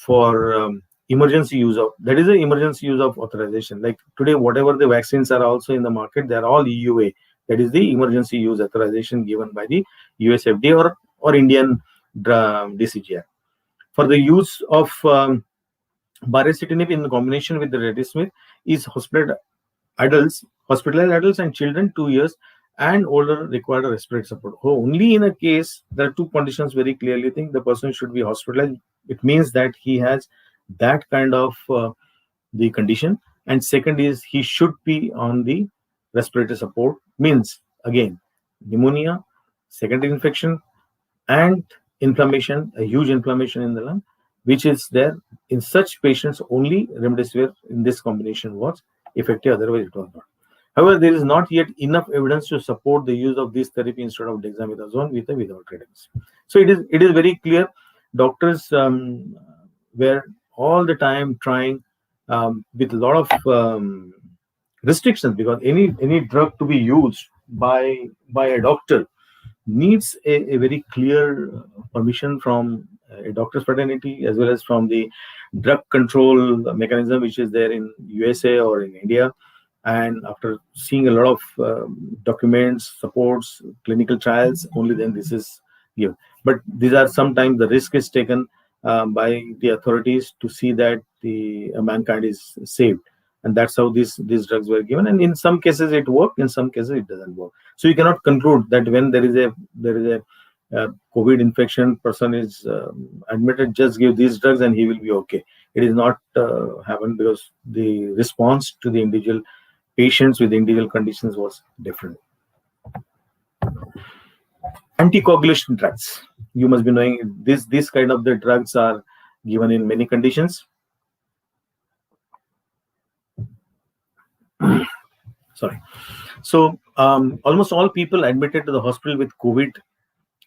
for emergency use of, that is the emergency use of authorization. Like today, whatever the vaccines are also in the market, they are all EUA. That is the emergency use authorization given by the US FDA or Indian DCGI. For the use of baricitinib in combination with the remdesivir is hospitalized adults and children 2 years and older required respiratory support. Only in a case, there are two conditions very clearly. Think the person should be hospitalized. It means that he has that kind of the condition. And second is he should be on the respiratory support. Means again pneumonia, secondary infection, and inflammation, a huge inflammation in the lung, which is there. In such patients, only remdesivir in this combination was effective. Otherwise, it was not. However, there is not yet enough evidence to support the use of this therapy instead of dexamethasone with or without remdesivir. So it is very clear. Doctors were all the time trying with a lot of restrictions, because any drug to be used by a doctor needs a very clear permission from a doctor's fraternity as well as from the drug control mechanism which is there in USA or in India. And after seeing a lot of documents, supports, clinical trials, only then this is given. But these are sometimes the risk is taken by the authorities to see that the mankind is saved. And that's how these drugs were given. And in some cases it works, in some cases it doesn't work. So you cannot conclude that when there is a COVID infection, person is admitted, just give these drugs and he will be okay. It is not happen, because the response to the individual patients with individual conditions was different. Anticoagulation drugs. You must be knowing this kind of the drugs are given in many conditions. Sorry. So almost all people admitted to the hospital with COVID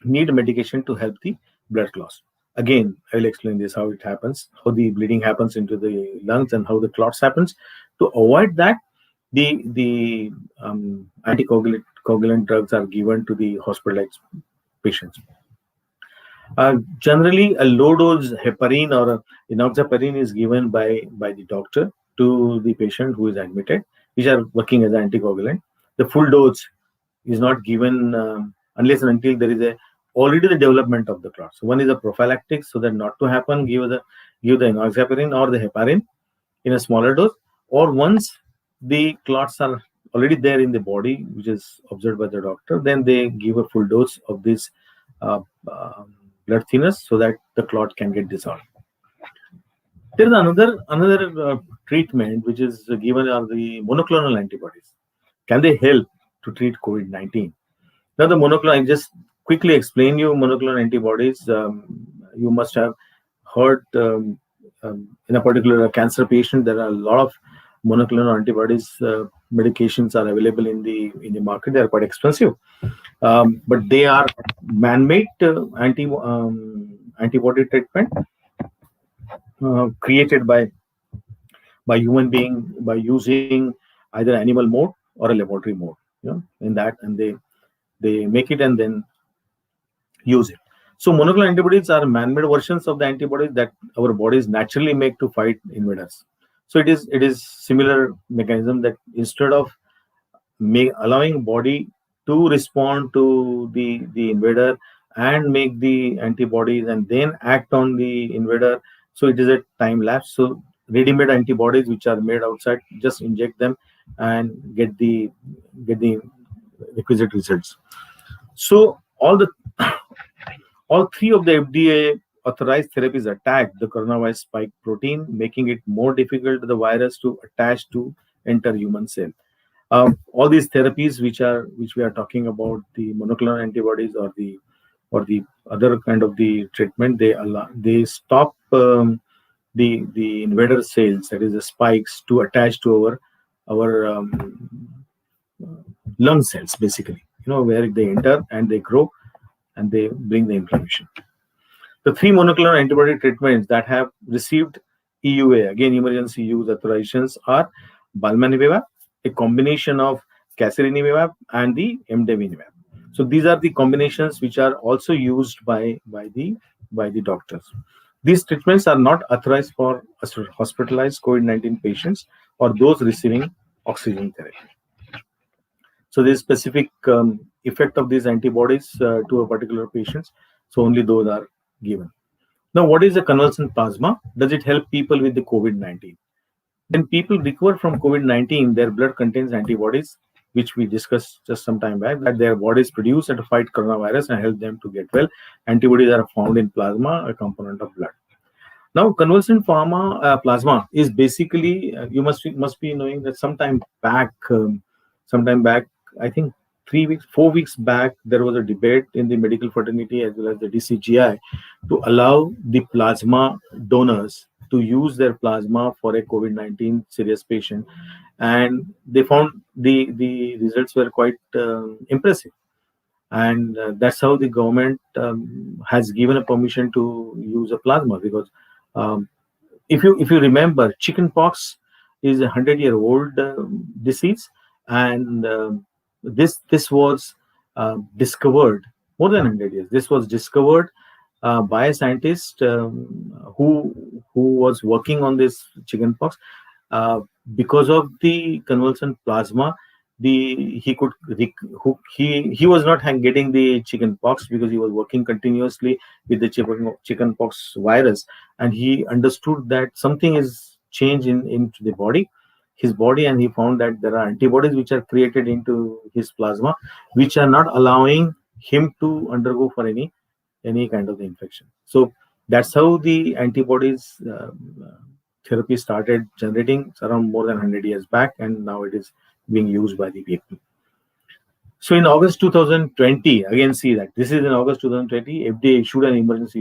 need medication to help the blood clots. Again, I will explain this, how it happens, how the bleeding happens into the lungs and how the clots happens. To avoid that, the anticoagulant drugs are given to the hospitalized patients. Generally, a low dose heparin or enoxaparin is given by the doctor to the patient who is admitted, which are working as an anticoagulant. The full dose is not given unless and until there is a already the development of the clot. So one is a prophylactic, so that not to happen, give the enoxaparin or the heparin in a smaller dose, or once the clots are already there in the body, which is observed by the doctor, then they give a full dose of this uh, um, blood thinners so that the clot can get dissolved. There is another treatment which is given are the monoclonal antibodies. Can they help to treat COVID-19? Now, the monoclonal, I just quickly explain you monoclonal antibodies. You must have heard in a particular cancer patient, there are a lot of monoclonal antibodies. Medications are available in the market. They are quite expensive, but they are man-made antibody treatment created by human being by using either animal mode or a laboratory mode. In that, and they make it and then use it. So monoclonal antibodies are man-made versions of the antibodies that our bodies naturally make to fight invaders. So it is similar mechanism that instead of allowing body to respond to the invader and make the antibodies and then act on the invader, so it is a time lapse. So ready-made antibodies which are made outside, just inject them and get the requisite results. So all three of the FDA authorized therapies attack the coronavirus spike protein, making it more difficult for the virus to attach to enter human cell. All these therapies, which we are talking about, the monoclonal antibodies or the other kind of the treatment, they stop the invader cells, that is the spikes, to attach to our lung cells, basically. Where they enter and they grow and they bring the inflammation. The three monoclonal antibody treatments that have received EUA, again emergency use authorizations, are balmanivimab, a combination of casirivimab and the MDevimab. So these are the combinations which are also used by the doctors. These treatments are not authorized for hospitalized COVID-19 patients or those receiving oxygen therapy. So there's specific effect of these antibodies to a particular patients. So only those are given. Now, what is a convalescent plasma? Does it help people with the COVID-19? When people recover from COVID-19, their blood contains antibodies, which we discussed just some time back, that their bodies produce and to fight coronavirus and help them to get well. Antibodies are found in plasma, a component of blood. Now, convalescent plasma is basically, you must be knowing that sometime back, I think 4 weeks back, there was a debate in the medical fraternity as well as the DCGI to allow the plasma donors to use their plasma for a COVID-19 serious patient, and they found the results were quite impressive. And that's how the government has given a permission to use a plasma, because if you remember, chickenpox is 100-year-old disease, and this was discovered more than 100 years. This was discovered by a scientist who was working on this chickenpox. Because of the convalescent plasma, he was not getting the chickenpox because he was working continuously with the chickenpox virus, and he understood that something is changed into his body, and he found that there are antibodies which are created into his plasma, which are not allowing him to undergo for any kind of infection. So that's how the antibodies therapy started generating around more than 100 years back, and now it is being used by the people. So in August 2020, again, see that this is in August 2020, FDA issued an emergency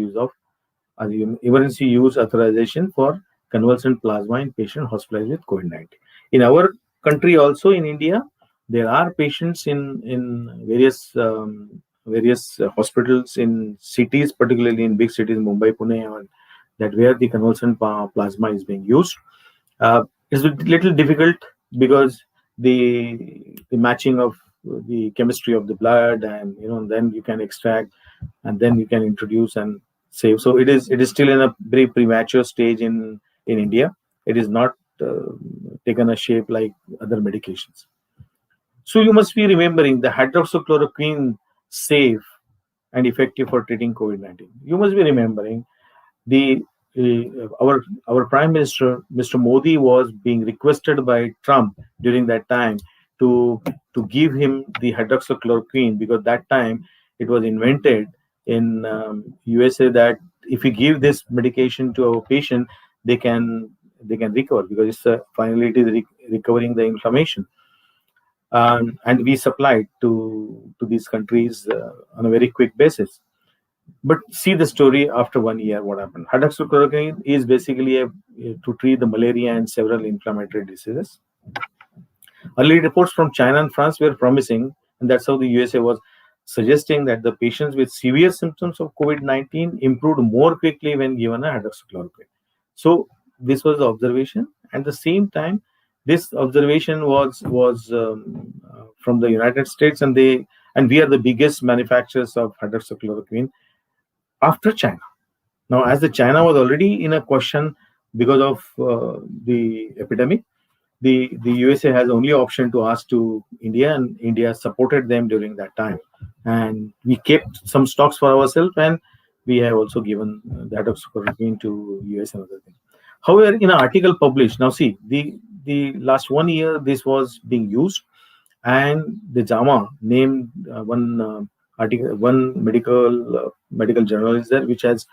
use authorization for convalescent plasma in patients hospitalized with COVID-19. In our country, also in India, there are patients in various hospitals in cities, particularly in big cities, Mumbai, Pune, that where the convalescent plasma is being used. It's a little difficult because the matching of the chemistry of the blood, and then you can extract and then you can introduce and save. So it is still in a very premature stage in India. It is not taken a shape like other medications. So you must be remembering the hydroxychloroquine safe and effective for treating COVID-19. You must be remembering the our Prime Minister, Mr. Modi, was being requested by Trump during that time to give him the hydroxychloroquine, because that time it was invented in USA that if we give this medication to our patient, they can recover, because it's finally it is recovering the inflammation. And we supplied to these countries on a very quick basis. But see the story after 1 year, what happened. Hydroxychloroquine is basically to treat the malaria and several inflammatory diseases. Early reports from China and France were promising, and that's how the USA was suggesting that the patients with severe symptoms of COVID-19 improved more quickly when given a hydroxychloroquine. So this was the observation. At the same time, this observation was from the United States, and we are the biggest manufacturers of hydroxychloroquine after China. Now, as the China was already in a question because of the epidemic, the USA has only option to ask to India, and India supported them during that time. And we kept some stocks for ourselves, and we have also given that of chloroquine to US and other things. However, in an article published, now see, the last 1 year this was being used, and the JAMA named one medical journal is there, which has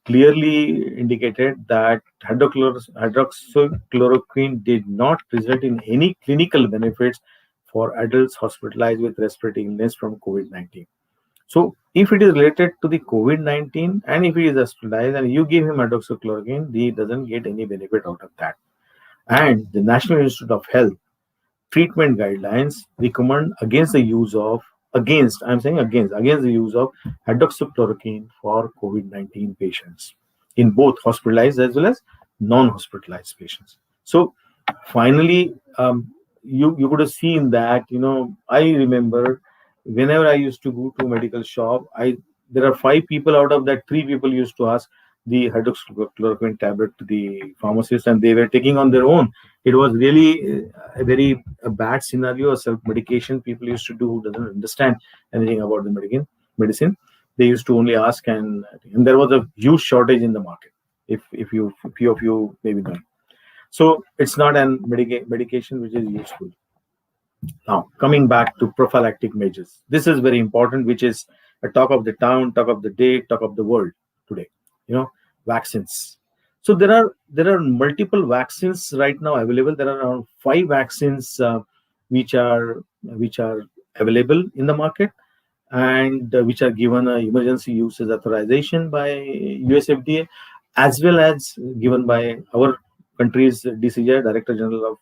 clearly indicated that hydroxychloroquine did not result in any clinical benefits for adults hospitalized with respiratory illness from COVID-19. So, if it is related to the COVID-19 and if he is hospitalized and you give him hydroxychloroquine, he doesn't get any benefit out of that. And the National Institute of Health treatment guidelines recommend against the use of against the use of hydroxychloroquine for COVID-19 patients in both hospitalized as well as non-hospitalized patients. So finally, you could have seen that, I remember whenever I used to go to a medical shop, there are 5 people, out of that 3 people used to ask the hydroxychloroquine tablet to the pharmacist, and they were taking on their own. It was really a bad scenario, a self-medication people used to do who doesn't understand anything about the medicine. They used to only ask, and there was a huge shortage in the market, if few of you maybe know. So it's not an medication which is useful. Now, coming back to prophylactic measures, this is very important, which is a talk of the town, talk of the day, talk of the world today. Vaccines. So there are multiple vaccines right now available. There are around 5 vaccines which are available in the market, and which are given emergency uses authorization by US FDA, as well as given by our country's DCGI, Director General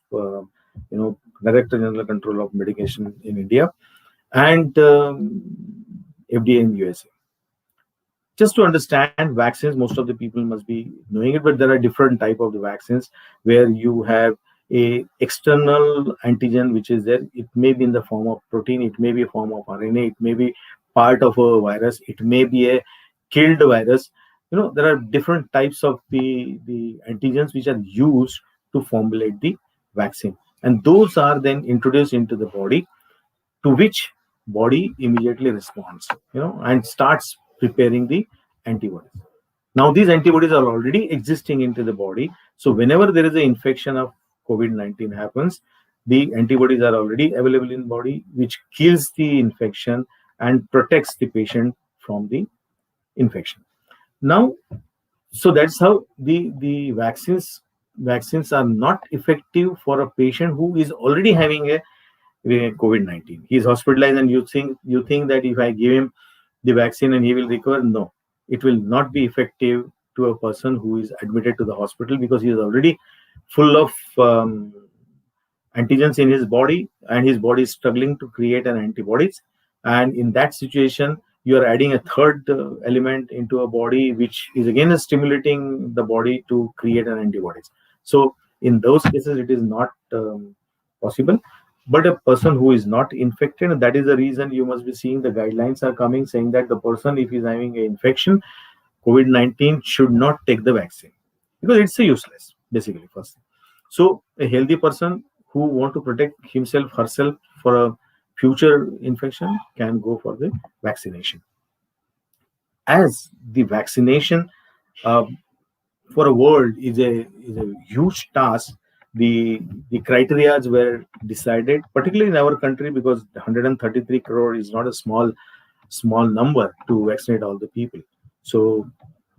Control of Medication in India, and FDA in USA. Just to understand vaccines, most of the people must be knowing it, but there are different type of the vaccines where you have a external antigen which is there. It may be in the form of protein, it may be a form of RNA, it may be part of a virus, it may be a killed virus. There are different types of the antigens which are used to formulate the vaccine, and those are then introduced into the body, to which body immediately responds, and starts preparing the antibodies. Now, these antibodies are already existing into the body. So whenever there is an infection of COVID-19 happens, the antibodies are already available in body, which kills the infection and protects the patient from the infection. Now, so that's how the vaccines are not effective for a patient who is already having a COVID-19. He is hospitalized, and you think that if I give him the vaccine and he will recover. No, it will not be effective to a person who is admitted to the hospital, because he is already full of antigens in his body, and his body is struggling to create an antibodies. And in that situation, you are adding a third element into a body, which is again stimulating the body to create an antibodies. So in those cases, it is not possible. But a person who is not infected, that is the reason you must be seeing the guidelines are coming saying that the person, if he is having an infection, COVID-19, should not take the vaccine, because it's useless, basically, first thing. So a healthy person who want to protect himself, herself for a future infection can go for the vaccination. As the vaccination uh, for a world is a huge task. The criteria were decided, particularly in our country, because 133 crore is not a small number to vaccinate all the people. So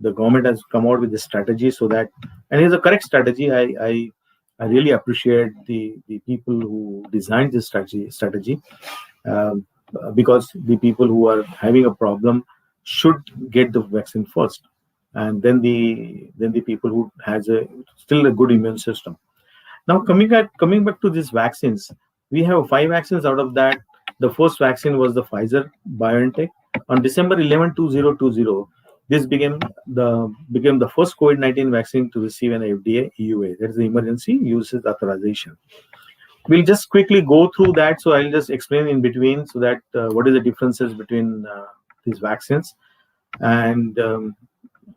the government has come out with a strategy so that, and it's a correct strategy. I really appreciate the people who designed this strategy, um, because the people who are having a problem should get the vaccine first, and then the people who has a still a good immune system. Now coming back to these vaccines, we have five vaccines. Out of that, the first vaccine was the Pfizer BioNTech on December 11, 2020. This became the first COVID-19 vaccine to receive an FDA EUA. That is the emergency uses authorization. We'll just quickly go through that. So I'll just explain in between so that what is the differences between these vaccines. And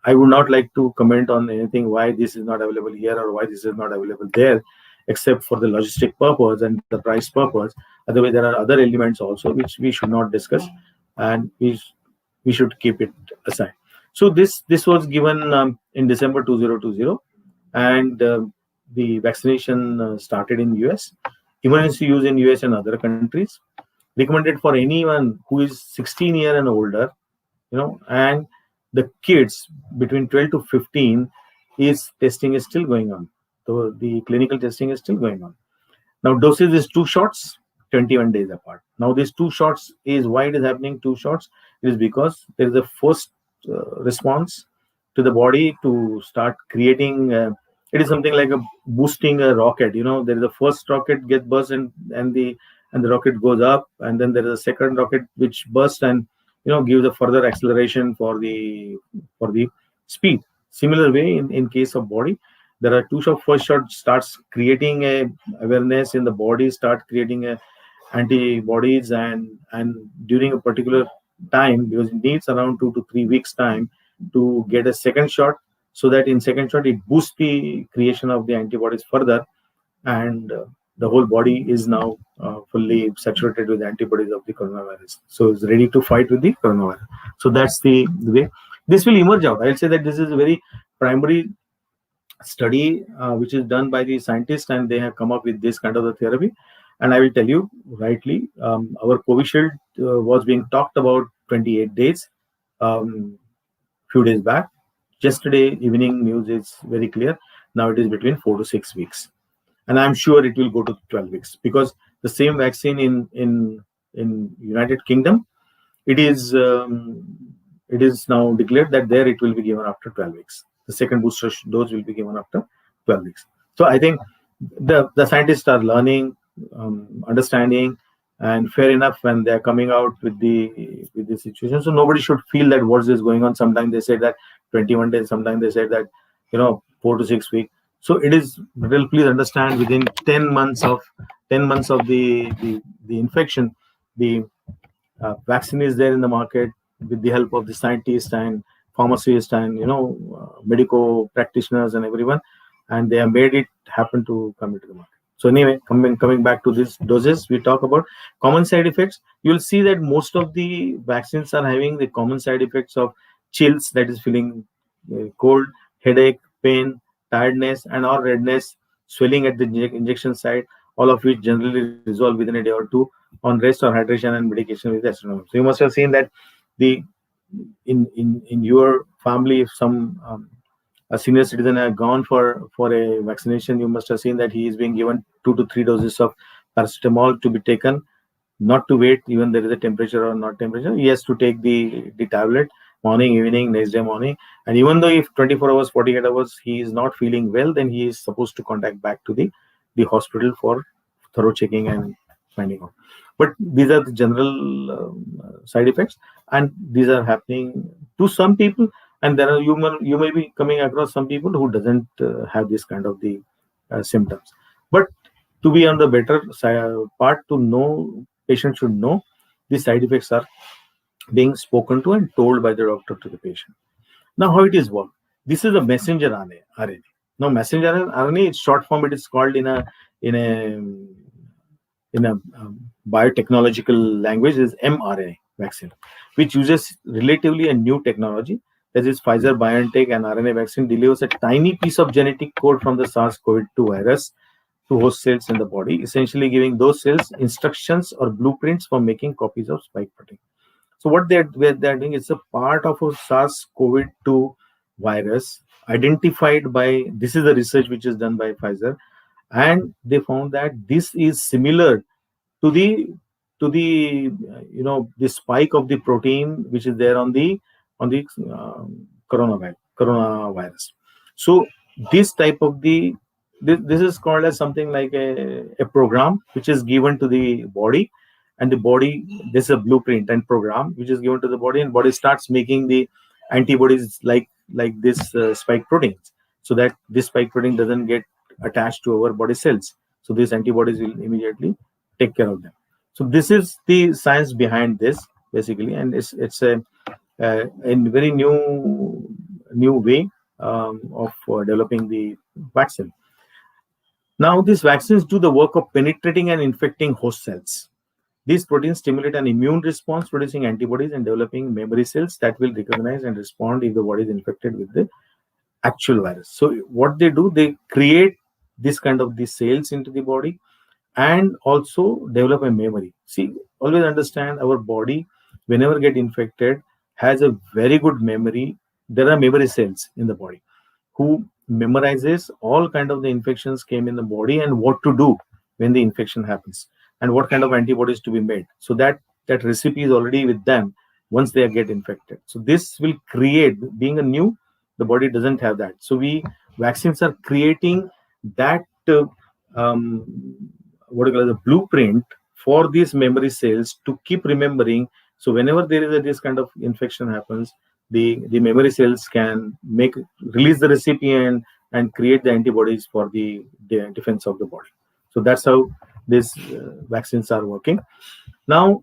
I would not like to comment on anything why this is not available here or why this is not available there, except for the logistic purpose and the price purpose. Otherwise, there are other elements also which we should not discuss, and we should keep it aside. So this was given in December 2020, and the vaccination started in US. Emergency use in US and other countries. Recommended for anyone who is 16 year and older, and the kids between 12 to 15 is testing is still going on. So the clinical testing is still going on. Now dosage is two shots, 21 days apart. Now these two shots is why it is happening two shots. It is because there is a first response to the body to start creating. It is something like a boosting a rocket. There is a first rocket get burst, and the rocket goes up, and then there is a second rocket which bursts and gives a further acceleration for the speed. Similar way in case of body, there are two shot. First shot starts creating a awareness in the body, start creating a antibodies, and during a particular time, because it needs around 2 to 3 weeks time to get a second shot, so that in second shot it boosts the creation of the antibodies further, and the whole body is now fully saturated with antibodies of the coronavirus, so it's ready to fight with the coronavirus. So that's the way this will emerge out. I'll say that this is a very primary study which is done by the scientists, and they have come up with this kind of a therapy. And I will tell you rightly, our Covishield was being talked about 28 days, few days back. Yesterday evening news is very clear. Now it is between 4 to 6 weeks, and I'm sure it will go to 12 weeks, because the same vaccine in United Kingdom, it is now declared that there it will be given after 12 weeks. The second booster dose will be given after 12 weeks. So I think the scientists are learning, understanding, and fair enough when they're coming out with the situation. So nobody should feel that what is going on. Sometimes they say that 21 days, sometimes they say that 4 to 6 weeks. So it is, please understand, within 10 months of the infection, the vaccine is there in the market with the help of the scientists and pharmacists and medical practitioners and everyone, and they have made it happen to come into the market. So anyway, coming back to these doses, we talk about common side effects. You'll see that most of the vaccines are having the common side effects of chills, that is feeling cold, headache, pain, tiredness, and or redness, swelling at the injection site, all of which generally resolve within a day or two on rest or hydration and medication with astronome. So you must have seen that the in your family, if some a senior citizen has gone for a vaccination, you must have seen that he is being given 2 to 3 doses of paracetamol to be taken, not to wait even there is a temperature or not temperature. He has to take the tablet morning, evening, next day morning. And even though if 24 hours, 48 hours, he is not feeling well, then he is supposed to contact back to the hospital for thorough checking and finding out. But these are the general side effects, and these are happening to some people. And there are you may be coming across some people who doesn't have this kind of the symptoms. But to be on the better part, to know, patient should know the side effects are being spoken to and told by the doctor to the patient. Now, how it is work? This is a messenger RNA. Now, messenger RNA, its short form, it is called in a biotechnological language is mRNA vaccine, which uses relatively a new technology. That is, Pfizer BioNTech and RNA vaccine delivers a tiny piece of genetic code from the SARS-CoV-2 virus to host cells in the body, essentially giving those cells instructions or blueprints for making copies of spike protein. So what they're doing is a part of a SARS-CoV-2 virus identified by, this is the research which is done by Pfizer, and they found that this is similar to the spike of the protein which is there on the coronavirus. So this type of this is called as something like a program which is given to the body, and the body, this is a blueprint and program which is given to the body, and body starts making the antibodies like this spike proteins, so that this spike protein doesn't get attached to our body cells. So these antibodies will immediately take care of them. So this is the science behind this basically, and it's a very new way of developing the vaccine. Now these vaccines do the work of penetrating and infecting host cells. These proteins stimulate an immune response, producing antibodies and developing memory cells that will recognize and respond if the body is infected with the actual virus. So what they do, they create this kind of these cells into the body and also develop a memory. See, always understand our body, whenever get infected, has a very good memory. There are memory cells in the body who memorizes all kind of the infections came in the body and what to do when the infection happens and what kind of antibodies to be made. So that recipe is already with them once they get infected. So this will create, being a new, the body doesn't have that. So vaccines are creating that what you call the blueprint for these memory cells to keep remembering. So whenever there is this kind of infection happens, the memory cells can release the recipient and create the antibodies for the defense of the body. So that's how these vaccines are working. Now,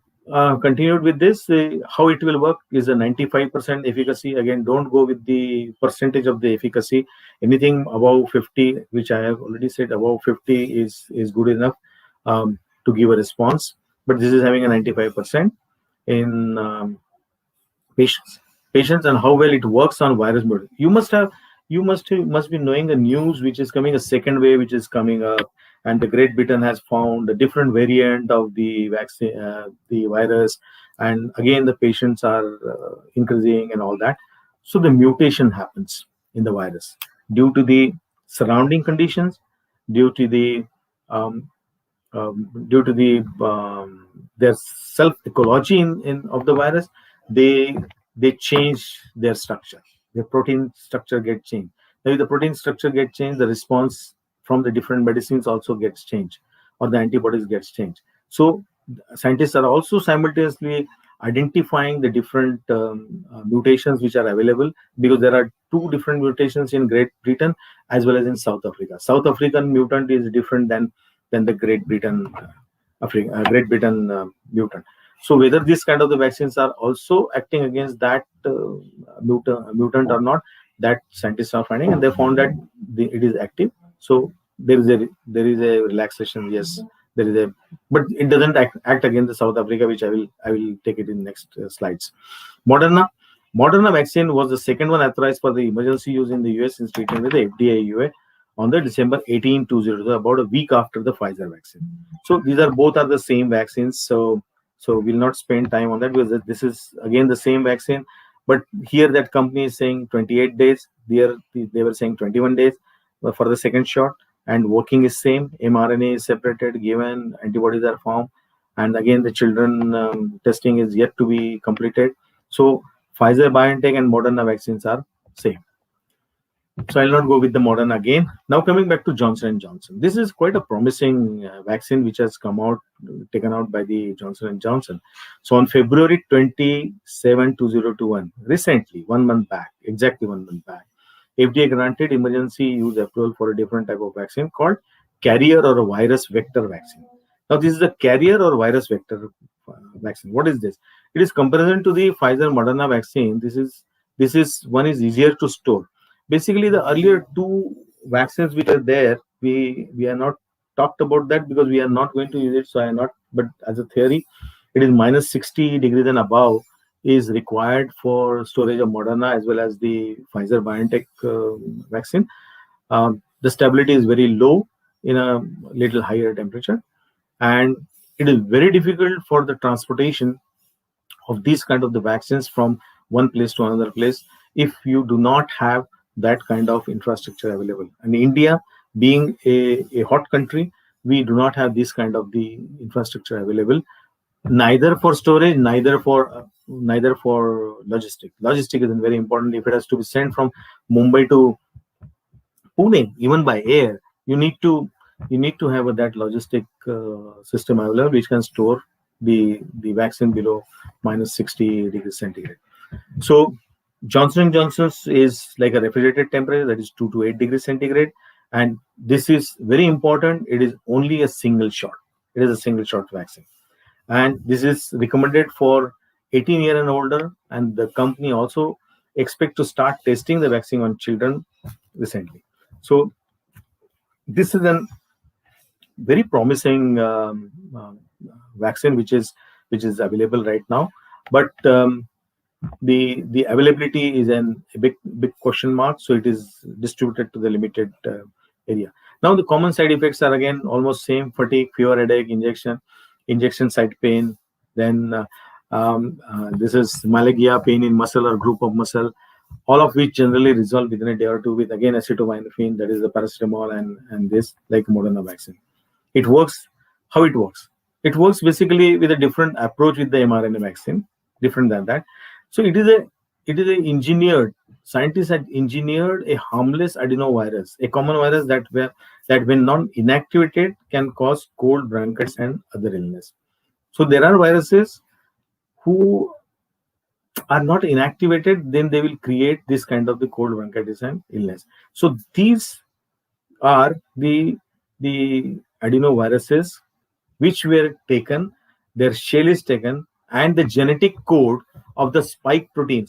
continued with this, how it will work is a 95% efficacy. Again, don't go with the percentage of the efficacy. Anything above 50, which I have already said, above 50 is good enough to give a response. But this is having a 95% in patients, and how well it works on virus mode. You must be knowing the news which is coming, a second wave which is coming up, and the Great Britain has found a different variant of the vaccine, the virus, and again the patients are increasing and all that. So the mutation happens in the virus due to the surrounding conditions, due to the um, due to their self ecology of the virus. They change their structure. The protein structure gets changed. Now, if the protein structure gets changed, the response from the different medicines also gets changed, or the antibodies gets changed. So scientists are also simultaneously identifying the different mutations which are available, because there are two different mutations in Great Britain as well as in South Africa. South African mutant is different than the Great Britain mutant. So whether this kind of the vaccines are also acting against that mutant or not, that scientists are finding, and they found that it is active. So there is a relaxation. Yes, there is a, but it doesn't act against the South Africa, which I will take it in next slides. Moderna vaccine was the second one authorized for the emergency use in the US since treatment with the FDA EUA on the December 18, 2020, about a week after the Pfizer vaccine. So these are both the same vaccines. So we'll not spend time on that, because this is again the same vaccine. But here that company is saying 28 days. They were saying 21 days for the second shot, and working is same. mRNA is separated, given, antibodies are formed, and again the children testing is yet to be completed. So Pfizer, BioNTech, and Moderna vaccines are same. So I'll not go with the Moderna again. Now coming back to Johnson & Johnson. This is quite a promising vaccine which has taken out by the Johnson & Johnson. So on February 27, 2021, recently, 1 month back, exactly 1 month back, FDA granted emergency use approval for a different type of vaccine called carrier or a virus vector vaccine. Now this is a carrier or virus vector vaccine. What is this? It is comparison to the Pfizer Moderna vaccine. This is one is easier to store. Basically, the earlier two vaccines which are there, we are not talked about that because we are not going to use it. So I am not. But as a theory, it is minus 60 degrees and above is required for storage of Moderna as well as the Pfizer BioNTech vaccine. The stability is very low in a little higher temperature, and it is very difficult for the transportation of these kind of the vaccines from one place to another place if you do not have that kind of infrastructure available. And India, being a hot country, we do not have this kind of the infrastructure available, neither for storage, neither for logistic. Logistic is very important. If it has to be sent from Mumbai to Pune, even by air, you need to have that logistic system available which can store the vaccine below minus 60 degrees centigrade. So Johnson and Johnson's is like a refrigerated temperature, that is 2 to 8 degrees centigrade, and this is very important. It is only a single shot. It is a single shot vaccine, and this is recommended for 18 year and older. And the company also expect to start testing the vaccine on children recently. So this is a very promising vaccine which is available right now, but the availability is a big question mark. So it is distributed to the limited area. Now the common side effects are again almost same: fatigue, fever, headache, injection site pain. Then this is myalgia, pain in muscle or group of muscle, all of which generally resolve within a day or two with again acetaminophen, that is the paracetamol, and this like Moderna vaccine. It works. How it works? It works basically with a different approach with the mRNA vaccine, different than that. So it is a engineered. Scientists had engineered a harmless adenovirus, a common virus that when not inactivated can cause cold, bronchitis, and other illness. So there are viruses who are not inactivated, then they will create this kind of the cold, bronchitis, and illness. So these are the adenoviruses which were taken, their shell is taken, and the genetic code of the spike protein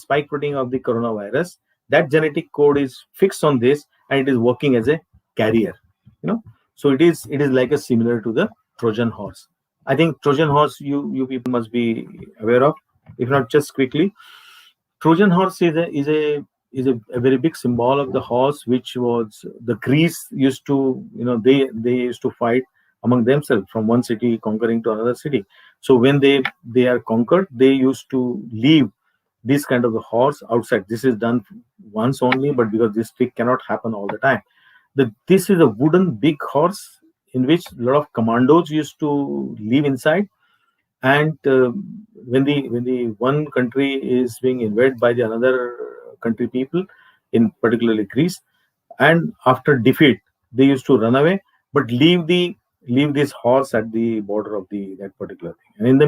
of the coronavirus, that genetic code is fixed on this, and it is working as a carrier. So it is like a similar to the Trojan horse. I think Trojan horse you people must be aware of. If not, just quickly, Trojan horse is a very big symbol of the horse, which was the Greece used to, they used to fight among themselves from one city conquering to another city. So when they are conquered, they used to leave this kind of the horse outside. This is done once only, but because this trick cannot happen all the time. This is a wooden big horse in which a lot of commandos used to live inside. And when the one country is being invaded by the another country people, in particularly Greece, and after defeat they used to run away, but leave this horse at the border of that particular thing. And in the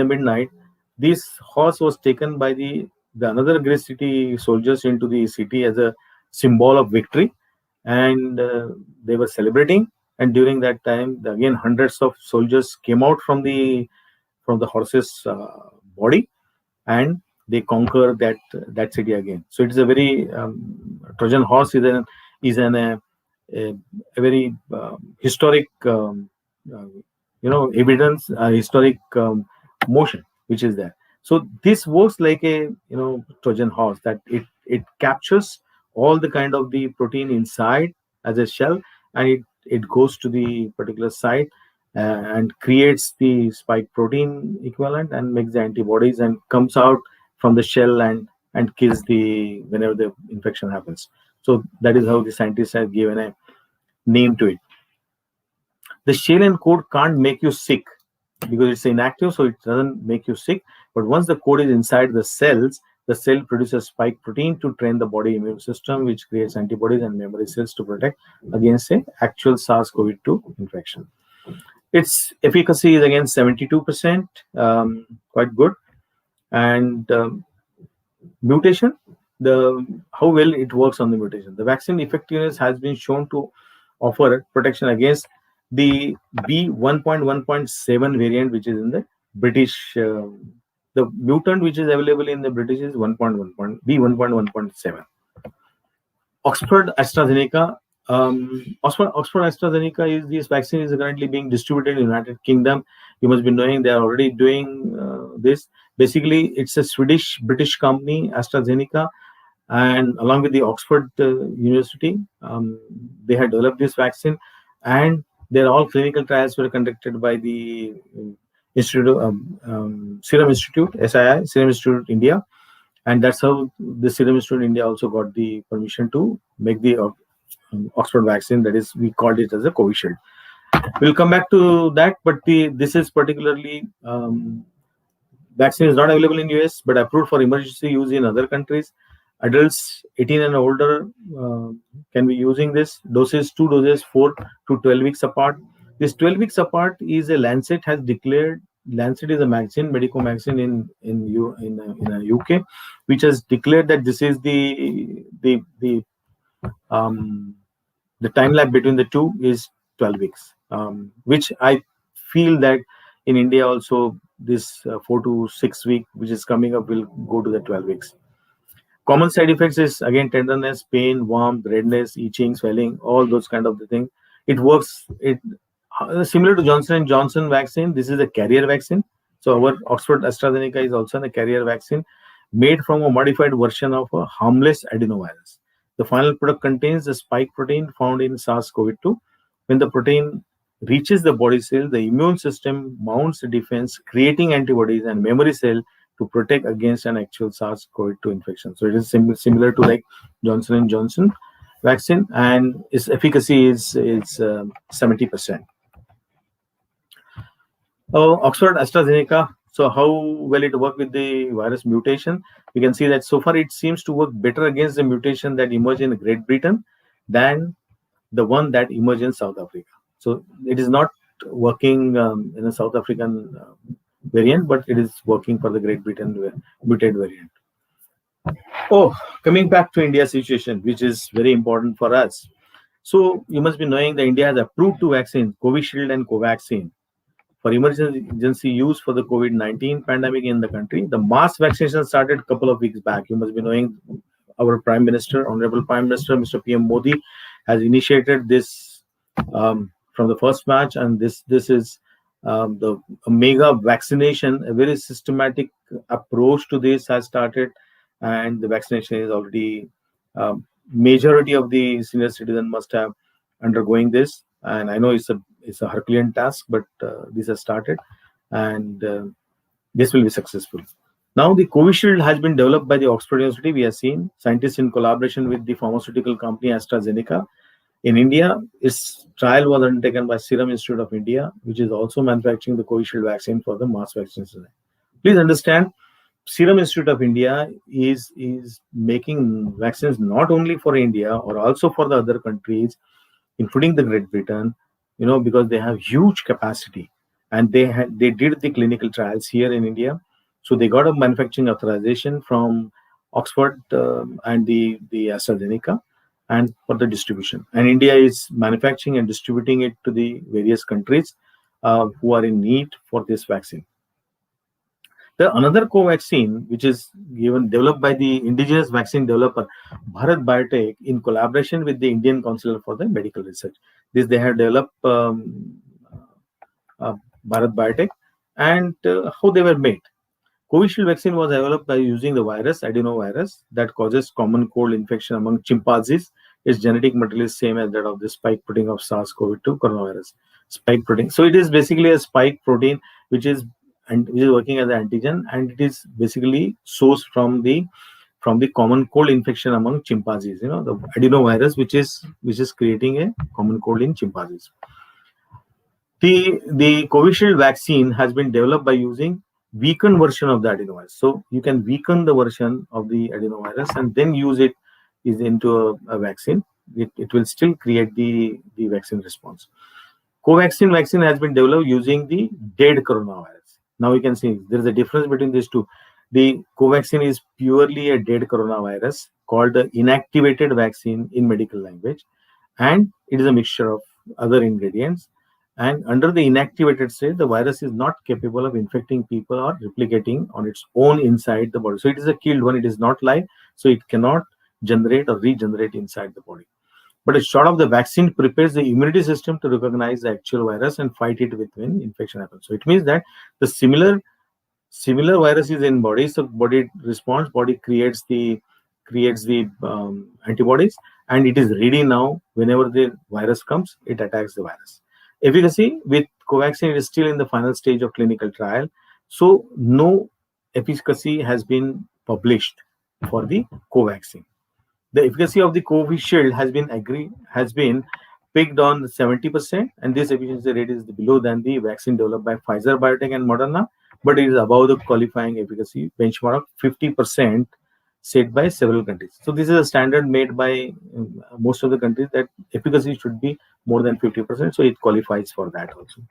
midnight, this horse was taken by the another Greece city soldiers into the city as a symbol of victory, and they were celebrating. And during that time, again hundreds of soldiers came out from the horse's body, and they conquer that city again. So it is a very Trojan horse is a very historic evidence, historic motion which is there. So this works like a Trojan horse, that it captures all the kind of the protein inside as a shell, and it goes to the particular site and creates the spike protein equivalent and makes the antibodies and comes out from the shell and kills whenever the infection happens. So that is how the scientists have given a name to it. The shell and code can't make you sick because it's inactive, so it doesn't make you sick. But once the code is inside the cells, the cell produces spike protein to train the body immune system, which creates antibodies and memory cells to protect against a actual SARS-CoV-2 infection. Its efficacy is again 72%, quite good. And mutation, how well it works on the mutation. The vaccine effectiveness has been shown to offer protection against the B1.1.7 variant, which is in the British. The mutant which is available in the British is B1.1.7. Oxford AstraZeneca. Oxford AstraZeneca is this vaccine is currently being distributed in United Kingdom. You must be knowing they are already doing this. Basically, it's a Swedish British company, AstraZeneca, and along with the Oxford University, they had developed this vaccine, and their all clinical trials were conducted by the Serum Institute, SII, Serum Institute India, and that's how the Serum Institute India also got the permission to make the Oxford vaccine. That is, we called it as a Covishield. We'll come back to that, but this is particularly vaccine is not available in US, but approved for emergency use in other countries. Adults 18 and older can be using this doses, 2 doses, 4 to 12 weeks apart. This 12 weeks apart is a Lancet has declared. Lancet is a magazine, medical magazine in UK, which has declared that this is um, the time lag between the two is 12 weeks, which I feel that in India also this 4 to 6 week, which is coming up, will go to the 12 weeks. Common side effects is again tenderness, pain, warmth, redness, itching, swelling, all those kind of the thing. It works. It similar to Johnson and Johnson vaccine. This is a carrier vaccine. So our Oxford AstraZeneca is also a carrier vaccine made from a modified version of a harmless adenovirus. The final product contains the spike protein found in SARS-CoV-2. When the protein reaches the body cell, the immune system mounts a defense, creating antibodies and memory cell to protect against an actual SARS-CoV-2 infection. So it is similar to like Johnson and Johnson vaccine, and its efficacy is 70%. Oxford AstraZeneca. So how well it work with the virus mutation? You can see that so far it seems to work better against the mutation that emerged in Great Britain than the one that emerged in South Africa. So it is not working in a South African variant, but it is working for the Great Britain mutated variant. Oh, coming back to India's situation, which is very important for us. So you must be knowing that India has approved 2 vaccines, Covishield and Covaxin, for emergency use for the COVID-19 pandemic in the country. The mass vaccination started a couple of weeks back. You must be knowing our Prime Minister, Honorable Prime Minister, Mr. PM Modi, has initiated this from the first March, and this is the mega vaccination. A very systematic approach to this has started, and the vaccination is already majority of the senior citizen must have undergoing this. And I know it's a Herculean task, but this has started, and this will be successful. Now, the Covishield has been developed by the Oxford University. We have seen scientists in collaboration with the pharmaceutical company AstraZeneca. In India, its trial was undertaken by Serum Institute of India, which is also manufacturing the Covishield vaccine for the mass vaccination. Please understand, Serum Institute of India is making vaccines not only for India or also for the other countries, including the Great Britain, because they have huge capacity, and they did the clinical trials here in India. So they got a manufacturing authorization from Oxford and the AstraZeneca, and for the distribution. And India is manufacturing and distributing it to the various countries who are in need for this vaccine. The another co-vaccine, which is developed by the indigenous vaccine developer Bharat Biotech in collaboration with the Indian Council for the Medical Research. This they have developed Bharat Biotech, and how they were made. Covishield vaccine was developed by using the virus, adenovirus, that causes common cold infection among chimpanzees. Its genetic material is same as that of the spike protein of SARS-CoV-2 coronavirus. Spike protein. So it is basically a spike protein which is working as an antigen, and it is basically sourced from the common cold infection among chimpanzees. The adenovirus which is creating a common cold in chimpanzees. The Covishield vaccine has been developed by using weakened version of the adenovirus. So you can weaken the version of the adenovirus and then use it into a vaccine. It will still create the vaccine response. Covaxin vaccine has been developed using the dead coronavirus. Now you can see there is a difference between these two. The Covaxin is purely a dead coronavirus called the inactivated vaccine in medical language, and it is a mixture of other ingredients. And under the inactivated state, the virus is not capable of infecting people or replicating on its own inside the body. So it is a killed one. It is not live. So it cannot generate or regenerate inside the body. But a shot of the vaccine prepares the immunity system to recognize the actual virus and fight it with when infection happens. So it means that the similar viruses in body, so body responds, body creates the antibodies, and it is ready now. Whenever the virus comes, it attacks the virus. Efficacy with Covaxin is still in the final stage of clinical trial, so no efficacy has been published for the Covaxin. The efficacy of the Covishield has been picked on 70%, and this efficiency rate is below than the vaccine developed by Pfizer, Biotech, and Moderna, but it is above the qualifying efficacy benchmark of 50% set by several countries. So this is a standard made by most of the countries that efficacy should be more than 50%. So it qualifies for that also.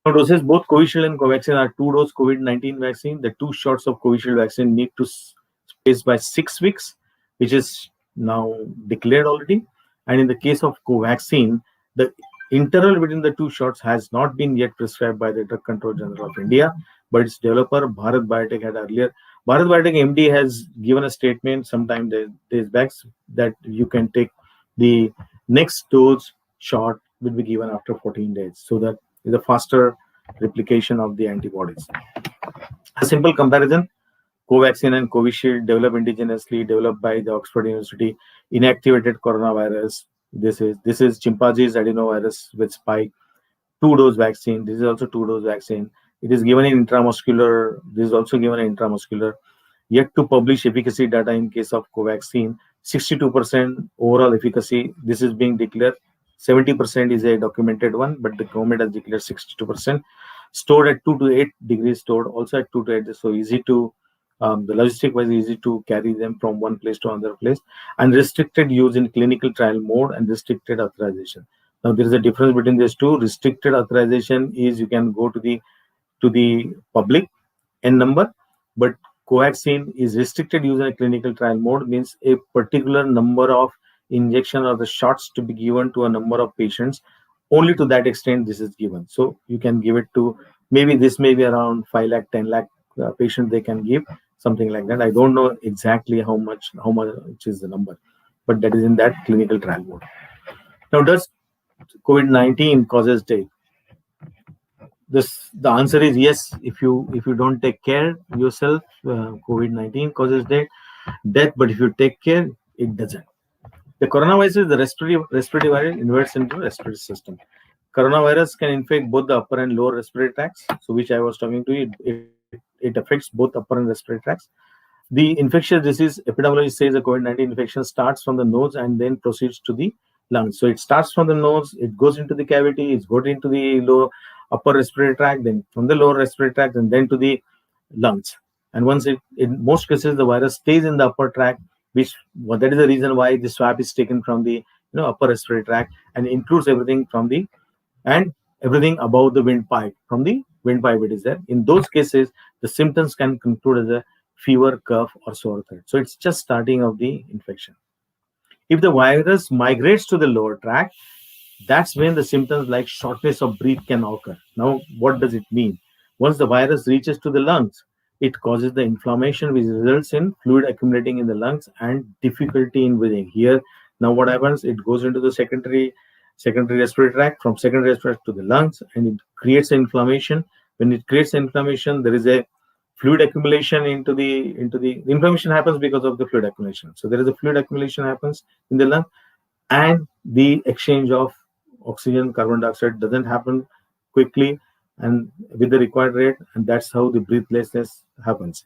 Now, doses, both Covishield and Covaxin are two-dose COVID-19 vaccine. The two shots of Covishield vaccine need to space by 6 weeks, which is now declared already. And in the case of Covaxin, the interval between the two shots has not been yet prescribed by the Drug Control General of India, but its developer Bharat Biotech had earlier. Bharat Biotech MD has given a statement sometime days back that you can take the next dose shot will be given after 14 days, so that is a faster replication of the antibodies. A simple comparison: Covaxin and Covishield developed indigenously, developed by the Oxford University, inactivated coronavirus. This is chimpanzee's adenovirus with spike. Two-dose vaccine. This is also two-dose vaccine. It is given in intramuscular. This is also given in intramuscular. Yet to publish efficacy data in case of Covaxin, 62% overall efficacy. This is being declared. 70% is a documented one, but the government has declared 62%. Stored at 2 to 8 degrees, stored also at 2 to 8, so easy to the logistic wise easy to carry them from one place to another place, and restricted use in clinical trial mode and restricted authorization. Now there is a difference between these two. Restricted authorization is you can go to the public n number, but Covaxin is restricted use in a clinical trial mode, means a particular number of injection or the shots to be given to a number of patients. Only to that extent this is given. So you can give it to, maybe this may be around 5 lakh, 10 lakh patients they can give, something like that. I don't know exactly how much is the number, but that is in that clinical trial mode. Now, does COVID-19 causes death? The answer is yes. If you don't take care yourself, COVID-19 causes death, but if you take care, it doesn't. The coronavirus is the respiratory virus inverts into the respiratory system. Coronavirus can infect both the upper and lower respiratory tracts, so which I was talking to you. It affects both upper and respiratory tracts. The infectious disease epidemiology says the COVID-19 infection starts from the nose and then proceeds to the lungs. So it starts from the nose, it goes into the cavity, it goes into the upper respiratory tract, then from the lower respiratory tract, and then to the lungs. And once in most cases, the virus stays in the upper tract, that is the reason why the swab is taken from the upper respiratory tract and includes everything everything above the windpipe. From the windpipe it is there. In those cases, the symptoms can conclude as a fever, cough, or sore throat. So it's just starting of the infection. If the virus migrates to the lower tract, that's when the symptoms like shortness of breath can occur. Now, what does it mean? Once the virus reaches to the lungs, it causes the inflammation, which results in fluid accumulating in the lungs and difficulty in breathing. Here, now what happens? It goes into the secondary respiratory tract, from secondary respiratory to the lungs, and it creates inflammation. When it creates inflammation, there is a fluid accumulation into the inflammation happens because of the fluid accumulation. So there is a fluid accumulation happens in the lung, and the exchange of oxygen, carbon dioxide doesn't happen quickly and with the required rate, and that's how the breathlessness happens.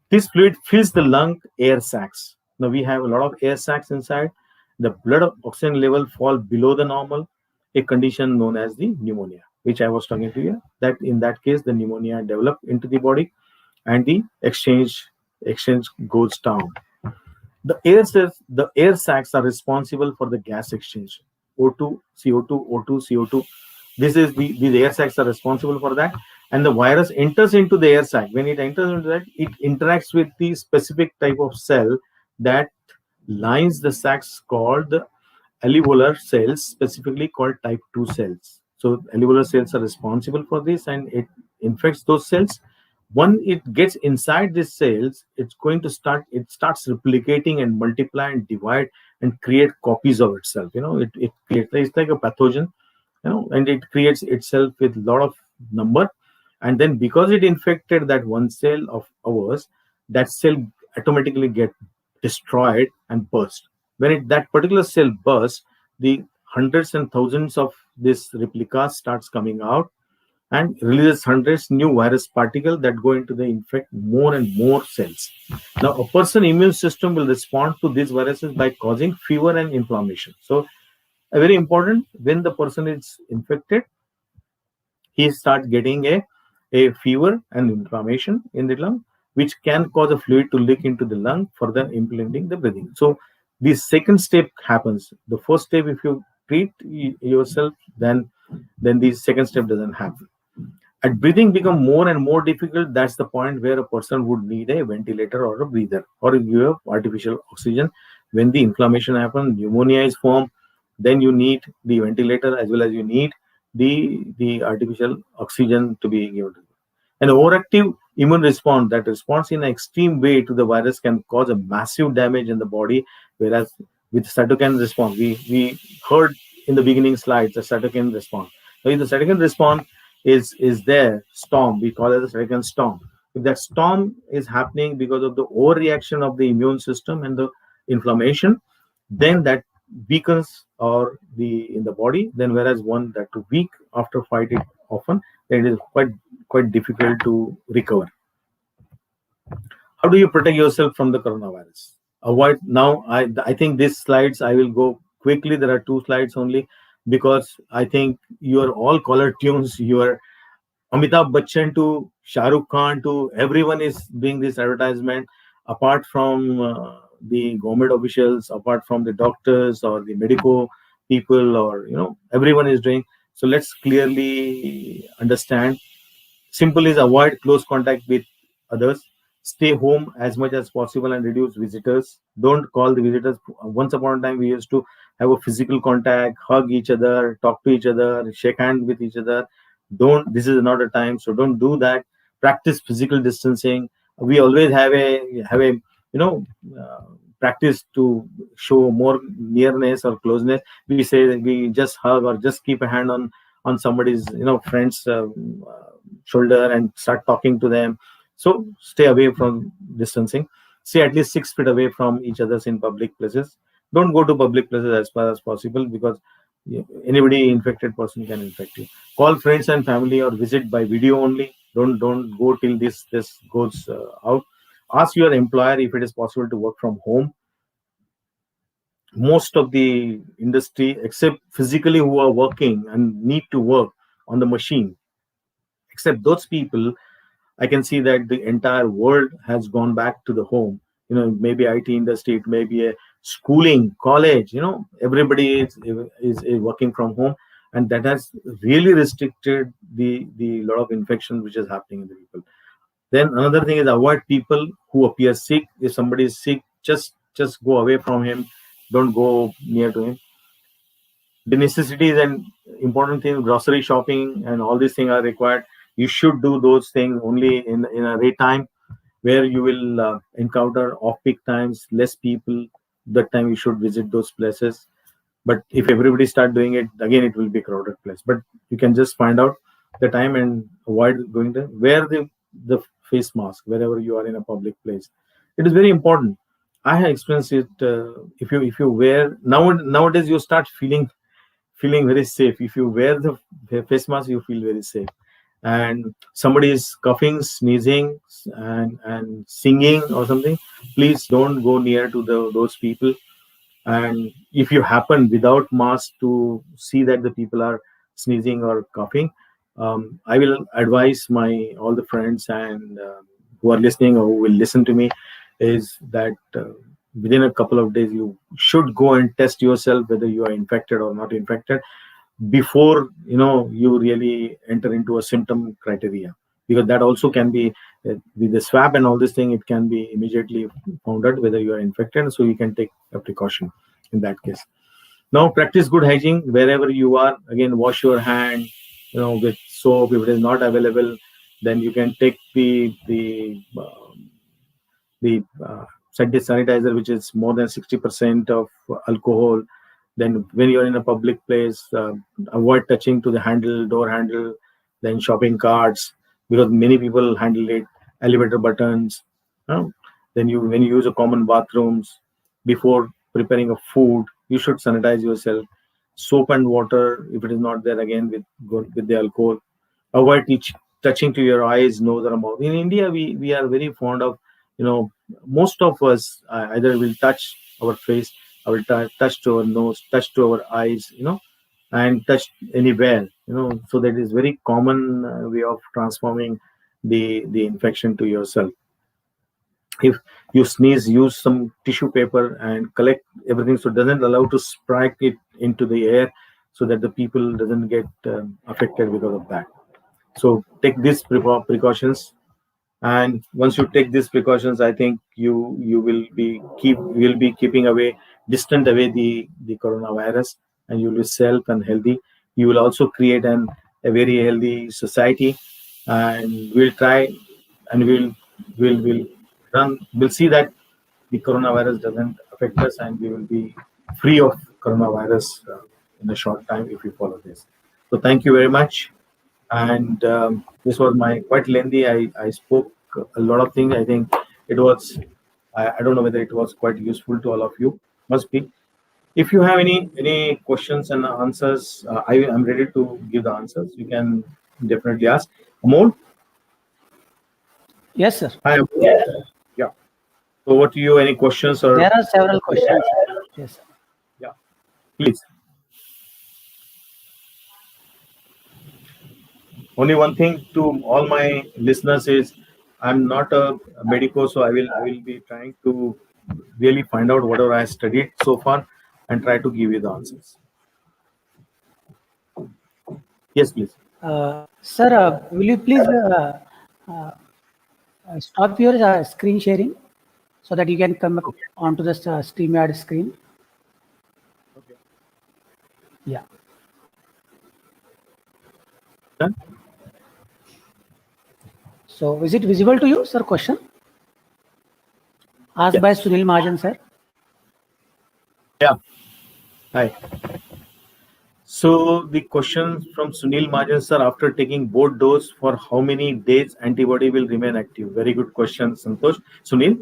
This fluid fills the lung air sacs. Now we have a lot of air sacs inside. The blood oxygen level fall below the normal, a condition known as the pneumonia, which I was talking to you, that in that case the pneumonia developed into the body and the exchange goes down. The air sacs are responsible for the gas exchange. O2, CO2, O2, CO2. These air sacs are responsible for that. And the virus enters into the air sac. When it enters into that, it interacts with the specific type of cell that lines the sacs called the alveolar cells, specifically called type 2 cells. So alveolar cells are responsible for this, and it infects those cells. When it gets inside these cells, it starts replicating and multiply and divide and create copies of itself. It creates, it's like a pathogen, and it creates itself with a lot of number. And then because it infected that one cell of ours, that cell automatically get destroyed and burst. When that particular cell bursts, the hundreds and thousands of this replicas starts coming out and releases hundreds new virus particles that go into the infect more and more cells. Now, a person immune system will respond to these viruses by causing fever and inflammation. So, very important, when the person is infected, he starts getting a fever and inflammation in the lung, which can cause a fluid to leak into the lung, further impeding the breathing. So, the second step happens. The first step, if you treat yourself, then the second step doesn't happen. And breathing become more and more difficult. That's the point where a person would need a ventilator or a breather, or if you have artificial oxygen. When the inflammation happens, pneumonia is formed, then you need the ventilator as well as you need the artificial oxygen to be given. An overactive immune response that responds in an extreme way to the virus can cause a massive damage in the body, whereas with cytokine response, we heard in the beginning slides the cytokine response. So if the cytokine response is there, storm, we call it the cytokine storm. If that storm is happening because of the overreaction of the immune system and the inflammation, then that weakens or the in the body. Then whereas one that weak after fight it often, then it is quite difficult to recover. How do you protect yourself from the coronavirus? Avoid now. I think these slides I will go quickly. There are 2 slides only because I think you are all caller tunes. You are Amitabh Bachchan to Shah Rukh Khan to everyone is doing this advertisement. Apart from the government officials, apart from the doctors or the medical people, or everyone is doing. So let's clearly understand. Simple is avoid close contact with others. Stay home as much as possible and reduce visitors. Don't call the visitors. Once upon a time, we used to have a physical contact, hug each other, talk to each other, shake hands with each other. Don't. This is not a time, so don't do that. Practice physical distancing. We always have a practice to show more nearness or closeness. We say we just hug or just keep a hand on somebody's friend's shoulder and start talking to them. So stay away from distancing. Stay at least 6 feet away from each other's in public places. Don't go to public places as far as possible because anybody infected person can infect you. Call friends and family or visit by video only. Don't go till this goes out. Ask your employer if it is possible to work from home. Most of the industry, except physically who are working and need to work on the machine, except those people, I can see that the entire world has gone back to the home. Maybe IT industry, it may be a schooling, college. Everybody is working from home, and that has really restricted the lot of infection which is happening in the people. Then another thing is avoid people who appear sick. If somebody is sick, just go away from him. Don't go near to him. The necessities and important things, grocery shopping and all these things are required. You should do those things only in a daytime where you will encounter off-peak times, less people. That time you should visit those places. But if everybody start doing it, again, it will be a crowded place. But you can just find out the time and avoid going there. Wear the face mask wherever you are in a public place. It is very important. I have experienced it. If you wear nowadays, you start feeling very safe. If you wear the face mask, you feel very safe. And somebody is coughing, sneezing, and singing or something, please don't go near to those people. And if you happen without mask to see that the people are sneezing or coughing, I will advise all the friends and who are listening or who will listen to me is that within a couple of days you should go and test yourself whether you are infected or not infected before you really enter into a symptom criteria, because that also can be with the swab and all this thing, it can be immediately found out whether you are infected, so you can take a precaution in that case. Now practice good hygiene wherever you are. Again, wash your hand with soap. If it is not available, Then you can take the sanitizer, which is more than 60% of alcohol. Then when you're in a public place, avoid touching to the handle, door handle, then shopping carts, because many people handle it, elevator buttons. uh, then when you use a common bathrooms, before preparing a food, you should sanitize yourself. Soap and water, if it is not there, again with the alcohol. Avoid touching to your eyes, nose, or mouth. In India, we are very fond of, you know, most of us either will touch our face, I will touch to our nose, touch to our eyes, and touch anywhere, so that is very common way of transforming the infection to yourself. If you sneeze, use some tissue paper and collect everything, so it doesn't allow to spread it into the air, so that the people doesn't get affected because of that. So take these precautions, and once you take these precautions, I think you will be keeping away, distant away the coronavirus, and you will be safe and healthy. You will also create a very healthy society, and we'll try, and we'll we'll see that the coronavirus doesn't affect us, and we will be free of coronavirus in a short time if we follow this. So thank you very much. And this was my quite lengthy. I spoke a lot of things. I think it was. I don't know whether it was quite useful to all of you. Must be. If you have any questions and answers, I am ready to give the answers. You can definitely ask. Amol, Yes, sir. hi. Amol. Yeah. So, what do you any questions or There are several questions. Yes, sir. yeah? Please. Only one thing to all my listeners is, I'm not a medico, so I will be trying to really find out whatever I studied so far and try to give you the answers. Yes, please. Sir, will you please stop your screen sharing so that you can come Okay. onto the StreamYard screen? Okay. Yeah. Done? So, is it visible to you, sir? Question asked Yeah. by Sunil Mahajan, sir. Yeah. Hi. So the question from Sunil Mahajan, sir: after taking both dose, for how many days antibody will remain active? Very good question, Santosh. Sunil.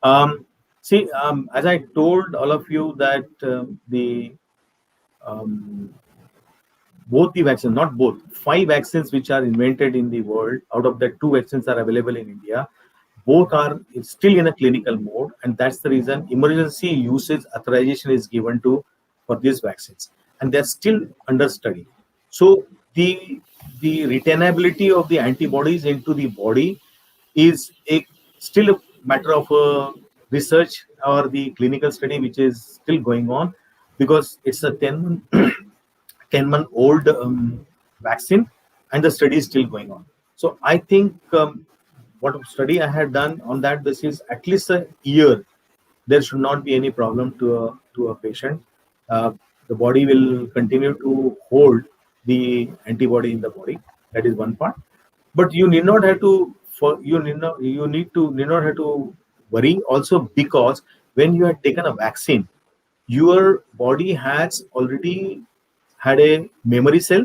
Um, See, as I told all of you that the um, both the vaccines, not both, 5 vaccines which are invented in the world, out of that 2 vaccines are available in India. Both are still in a clinical mode, and that's the reason emergency usage authorization is given to for these vaccines, and they're still under study. So the retainability of the antibodies into the body is still a matter of research or the clinical study which is still going on, because it's a 10-month old vaccine, and the study is still going on. So I think what study I had done on that basis, at least a year, there should not be any problem to a patient. Uh, the body will continue to hold the antibody in the body. That is one part. But you need not have to for you need not have to worry also, because when you have taken a vaccine, your body has already had a memory cell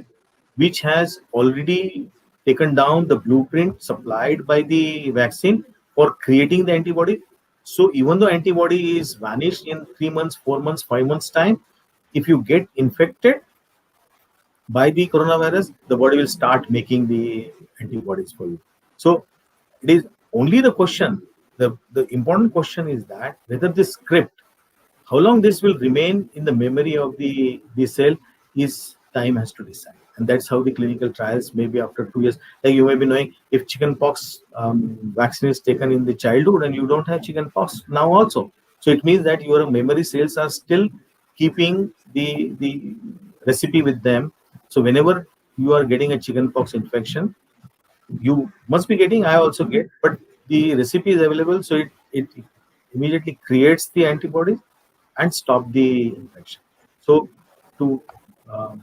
which has already taken down the blueprint supplied by the vaccine for creating the antibody. So even though antibody is vanished in 3 months, 4 months, 5 months time, if you get infected by the coronavirus, the body will start making the antibodies for you. So it is only the question. The important question is that whether this script, how long this will remain in the memory of the cell, is time has to decide. And that's how the clinical trials, maybe after 2 years, like you may be knowing, if chickenpox vaccine is taken in the childhood and you don't have chickenpox now also. So it means that your memory cells are still keeping the recipe with them. So whenever you are getting a chickenpox infection, you must be getting, I also get, but the recipe is available, so it immediately creates the antibodies and stop the infection. So to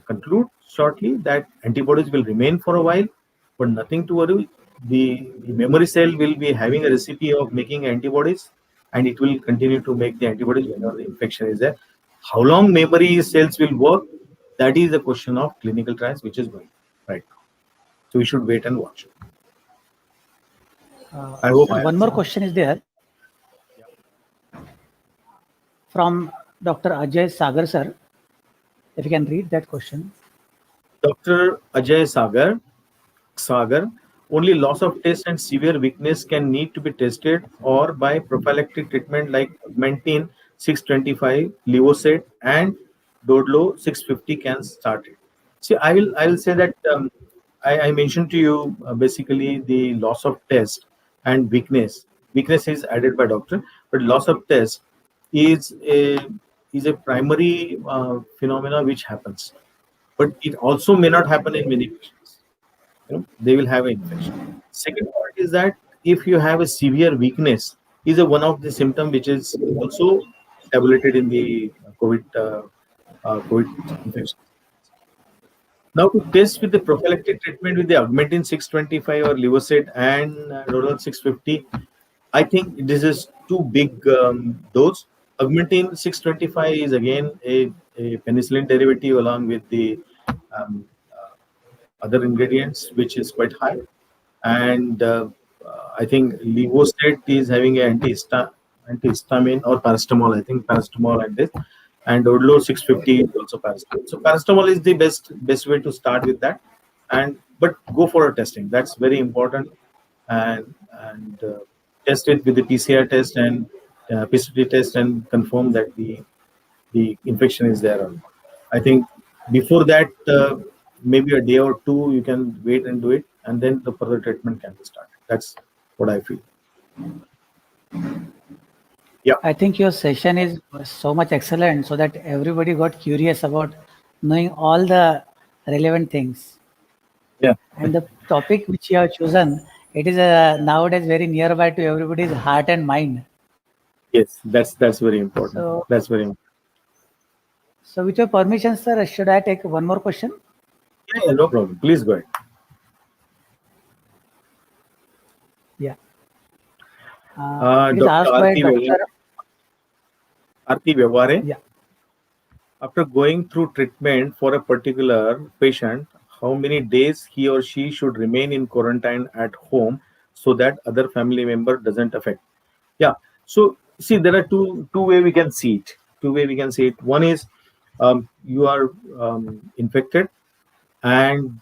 conclude shortly, that antibodies will remain for a while, but nothing to worry. the memory cell will be having a recipe of making antibodies, and it will continue to make the antibodies whenever the infection is there. How long memory cells will work? That is the question of clinical trials, which is going right now. So we should wait and watch. I hope Sir, I one more answered. question is there Yeah. from Dr. Ajay Sagar, sir. If you can read that question. Dr. Ajay Sagar, only loss of taste and severe weakness can need to be tested, or by prophylactic treatment like Augmentin 625, Levocet, and Dodlo 650 can start it. See, I will say that I mentioned to you basically the loss of taste and weakness. Weakness is added by doctor, but loss of taste is a primary phenomena which happens, but it also may not happen in many patients. They will have an infection. Second part is that if you have a severe weakness, is a one of the symptom which is also tabulated in the COVID infection. Now, to test with the prophylactic treatment with the Augmentin 625 or Levocet and Rolon 650, I think this is too big dose. Augmentin 625 is again a penicillin derivative along with the um, other ingredients, which is quite high. And I think Levocet is having an antihistamine or paracetamol. I think paracetamol and this, and Odlo 650 is also paracetamol. So paracetamol is the best way to start with that, and but go for a testing. That's very important, and test it with the PCR test and PCT test and confirm that the infection is there or not. I think before that, maybe a day or two, you can wait and do it, and then the further treatment can be started. That's what I feel. Yeah, I think your session is so much excellent so that everybody got curious about knowing all the relevant things. yeah, And the topic which you have chosen, it is nowadays very nearby to everybody's heart and mind. yes, that's very important. So, That's very important. so with your permission, sir, should I take one more question? Yeah, yeah, no problem. Please go ahead. Yeah. It is Dr. asked by Dr. Arti Vyavare, Yeah. after going through treatment for a particular patient, how many days he or she should remain in quarantine at home so that other family member doesn't affect? Yeah. So see, there are two way we can see it. Two way we can see it. One is you are infected, and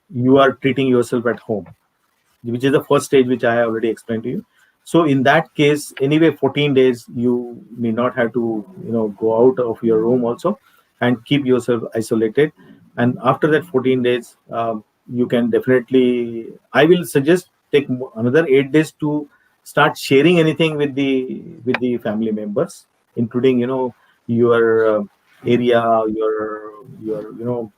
you are treating yourself at home, which is the first stage which I already explained to you. So in that case, anyway, 14 days you may not have to go out of your room also, and keep yourself isolated. And after that 14 days, you can definitely. I will suggest take another 8 days to start sharing anything with the family members, including your area, your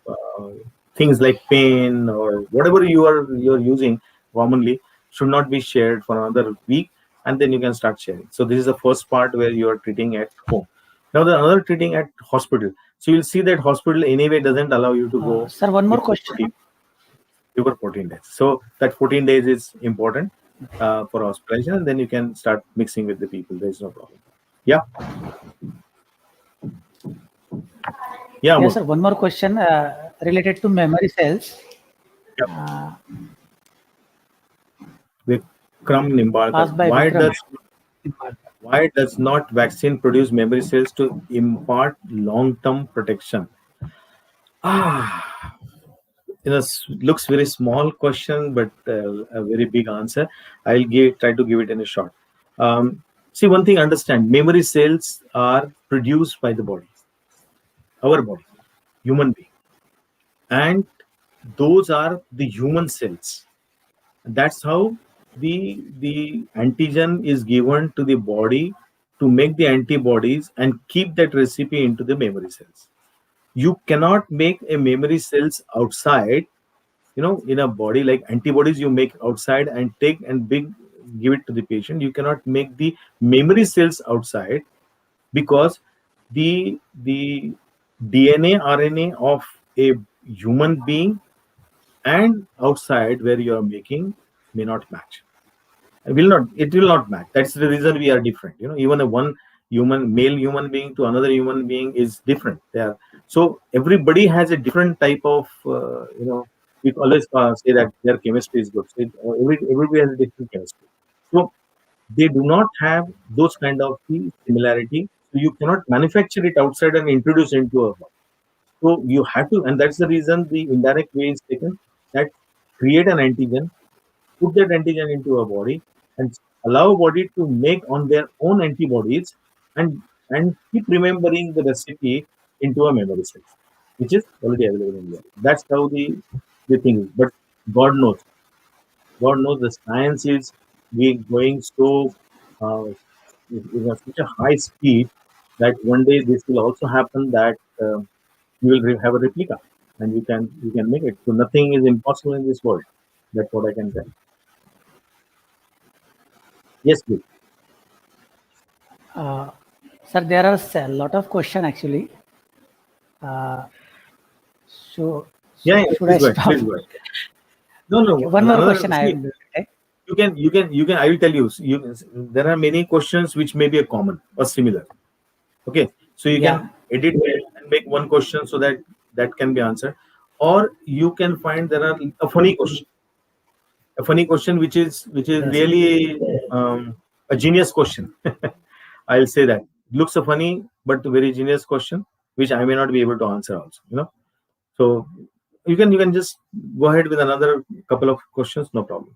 things like pen or whatever you're using commonly should not be shared for another week, and then you can start sharing. So this is the first part where you are treating at home. Now the another treating at hospital. So you'll see that hospital anyway doesn't allow you to go Sir, one more before question. 14, before 14 days. So that 14 days is important for hospitalization, and then you can start mixing with the people. There's no problem. Yeah, yeah, Yes, Amol. sir. One more question related to memory cells. Yeah. Uh, Vikram Nimbalkar. Asked by Vikram. Why does not vaccine produce memory cells to impart long-term protection? Ah, looks very small question, but a very big answer. Try to give it in a short. See, one thing, understand, memory cells are produced by the body, our body, human being, and those are the human cells. That's how the antigen is given to the body to make the antibodies and keep that recipe into the memory cells. You cannot make a memory cells outside, in a body like antibodies you make outside and take and give it to the patient. You cannot make the memory cells outside, because the DNA RNA of a human being and outside where you are making may not match. It will not match. That's the reason we are different. Even a one male human being to another human being is different. So everybody has a different type of we always say that their chemistry is good. So everybody has a different chemistry. So they do not have those kind of the similarity. So you cannot manufacture it outside and introduce into a body. So you have to, and that's the reason the indirect way is taken, that create an antigen, put that antigen into a body, and allow body to make on their own antibodies, and keep remembering the recipe into a memory cells, which is already available in the body. That's how the thing is. But God knows, God knows the science is going so in such a high speed that one day this will also happen, that you will have a replica, and you can make it. So nothing is impossible in this world. That's what I can tell. Yes, please. Uh, Sir, there are a lot of questions actually. Uh, so, Yeah, so yeah, should I please go ahead. stop? Please go ahead. No, Okay, no. one more Another, question I see, will take. you can. I will tell you. There are many questions which may be a common or similar. Okay, so you Yeah, can edit it and make one question so that that can be answered, or you can find there are a funny question which is yes. really a genius question. I'll say that looks a funny but very genius question, which I may not be able to answer also. So you can just go ahead with another couple of questions, no problem.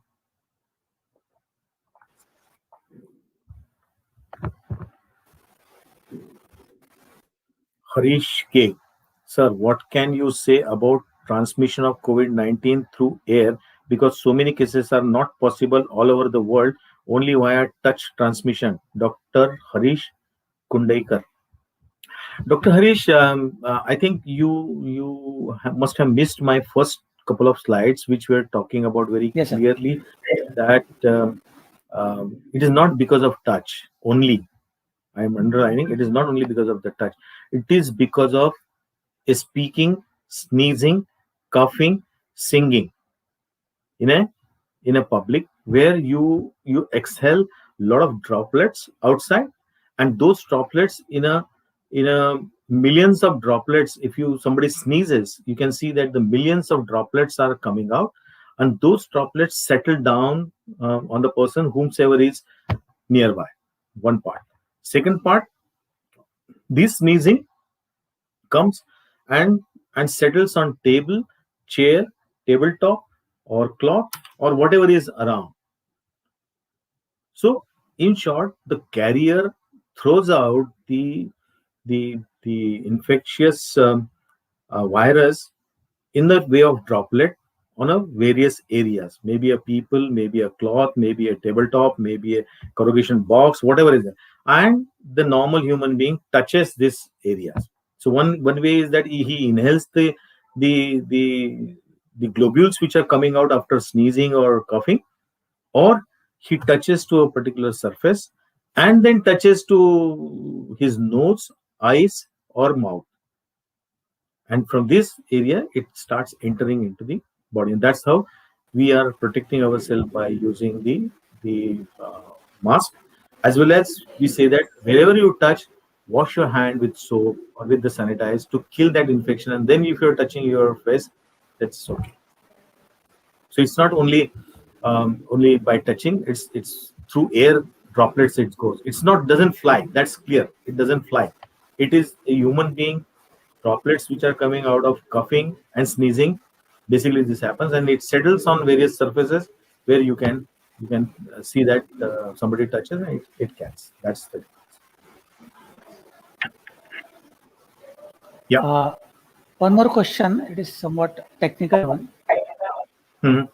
Harish K. Sir, what can you say about transmission of COVID-19 through air? Because so many cases are not possible all over the world, only via touch transmission. Dr. Harish Kundaikar. Dr. Harish, I think you must have missed my first couple of slides, which were talking about very Yes, sir. clearly that it is not because of touch only. I am underlining, it is not only because of the touch. It is because of speaking, sneezing, coughing, singing in a public, where you exhale a lot of droplets outside, and those droplets in a millions of droplets. If somebody sneezes, you can see that the millions of droplets are coming out, and those droplets settle down on the person whomsoever is nearby. One part. Second part, this sneezing comes and settles on table, chair, tabletop, or cloth, or whatever is around. So in short, the carrier throws out the infectious virus in the way of droplet on a various areas, maybe a people, maybe a cloth, maybe a tabletop, maybe a corrugation box, whatever is there, and the normal human being touches these areas. So one way is that he inhales the the the globules which are coming out after sneezing or coughing, or he touches to a particular surface and then touches to his nose, eyes, or mouth, and from this area it starts entering into the body, and that's how we are protecting ourselves by using the mask. As well as we say that wherever you touch, wash your hand with soap or with the sanitize to kill that infection, and then if you're touching your face, that's okay. So it's not only by touching, it's through air droplets it goes. It's not doesn't fly, that's clear. It doesn't fly. It is a human being droplets which are coming out of coughing and sneezing. Basically this happens, and it settles on various surfaces where you can see that somebody touches, and it gets. That's the yeah. Uh, One more question. It is somewhat technical one. Mhm.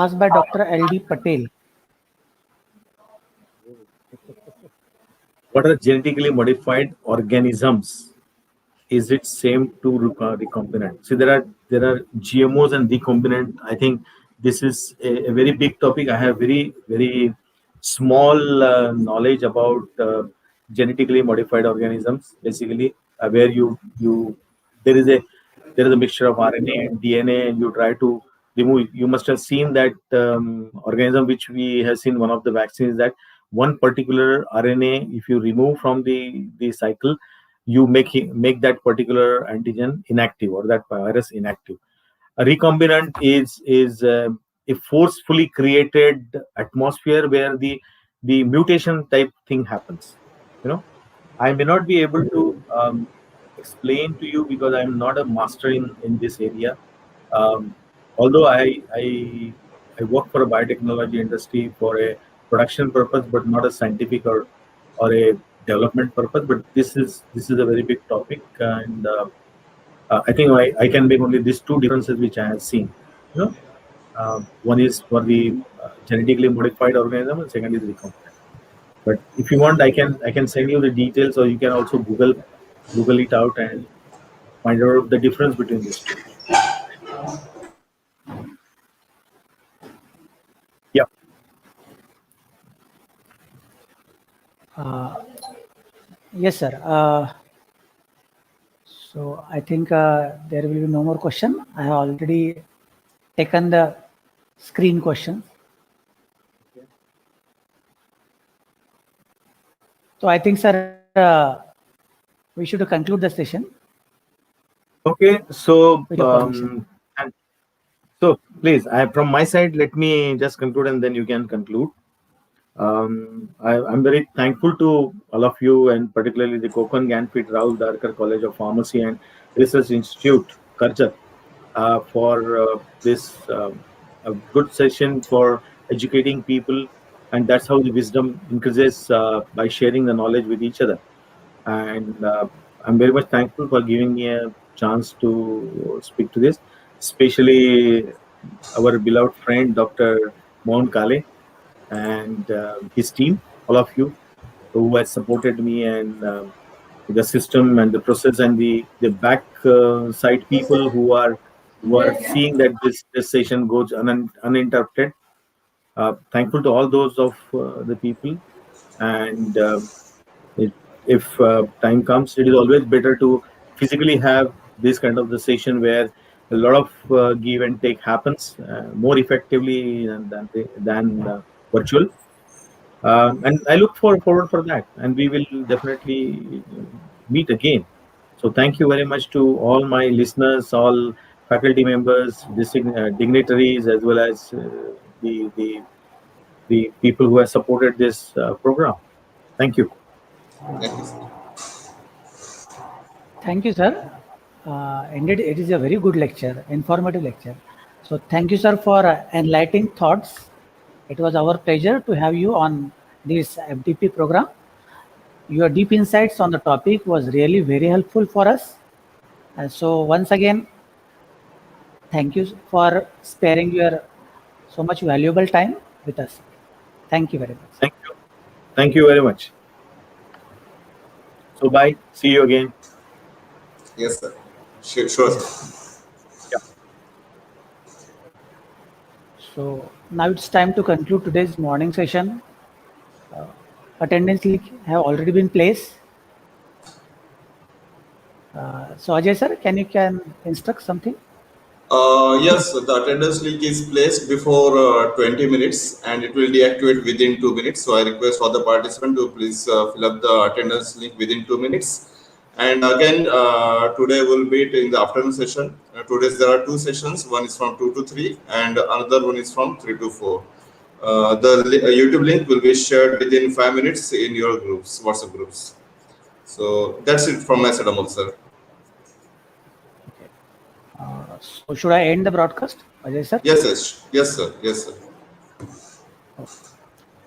Asked by Dr. L.D. Patel. What are genetically modified organisms? Is it same to recombinant? So there are GMOs and recombinant. I think this is a very big topic. I have very very small knowledge about genetically modified organisms. Basically, where you there is a mixture of RNA and DNA, and you try to remove. You must have seen that organism which we have seen one of the vaccines, that one particular RNA, if you remove from the cycle, you make that particular antigen inactive or that virus inactive. A recombinant is a forcefully created atmosphere where the mutation type thing happens. You know, I may not be able to explain to you because I'm not a master in this area. Um, Although I work for a biotechnology industry for a production purpose, but not a scientific or a development purpose. But this is a very big topic, and I think I can make only these two differences which I have seen. You know, one is for the genetically modified organism, and second is recombinant. But if you want, I can send you the details, or you can also Google it out and find out the difference between these two. Yeah. Yes, sir. So I think there will be no more question. I have already taken the screen questions. So I think, sir, we should conclude the session. Okay. So With your permission. so please, from my side, let me just conclude, and then you can conclude. I'm very thankful to all of you, and particularly the Kokon Ganfit Rahul Darkar College of Pharmacy and Research Institute, Karchak, for this a good session for educating people, and that's how the wisdom increases by sharing the knowledge with each other. And I'm very much thankful for giving me a chance to speak to this, especially our beloved friend Dr. Mohan Kale and his team, all of you who has supported me, and the system and the process, and the back side people who are seeing that this session goes uninterrupted. Thankful to all those of the people, and it, if time comes, it is always better to physically have this kind of the session where a lot of give and take happens more effectively than virtual. And I look forward for that, and we will definitely meet again. So thank you very much to all my listeners, all faculty members, dignitaries, as well as the people who have supported this program. Thank you. Thank you, sir. Thank you, sir. Indeed, it is a very good lecture, informative lecture. So thank you, sir, for enlightening thoughts. It was our pleasure to have you on this FDP program. Your deep insights on the topic was really very helpful for us. So once again, thank you for sparing your so much valuable time with us. Thank you very much. Thank you. Thank you very much. So bye. See you again. Yes, sir. Sure, sir. Yeah. So now it's time to conclude today's morning session. Attendance link have already been placed. So Ajay sir, can instruct something? Yes, the attendance link is placed before 20 minutes and it will deactivate within 2 minutes. So I request all the participants to please fill up the attendance link within 2 minutes. And again, today will be in the afternoon session. Today there are two sessions. One is from 2 to 3 and another one is from 3 to 4. The YouTube link will be shared within 5 minutes in your groups, WhatsApp groups. So that's it from my side, Amol, sir. So should I end the broadcast, Ajay sir? Yes, yes, yes, sir. Yes, sir.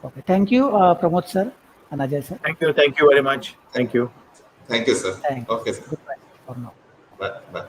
Okay. Thank you, Pramod sir and Ajay sir. Thank you. Thank you very much. Thank you. Thank you, sir. Thanks. Okay, sir. Goodbye for now. Bye. Bye.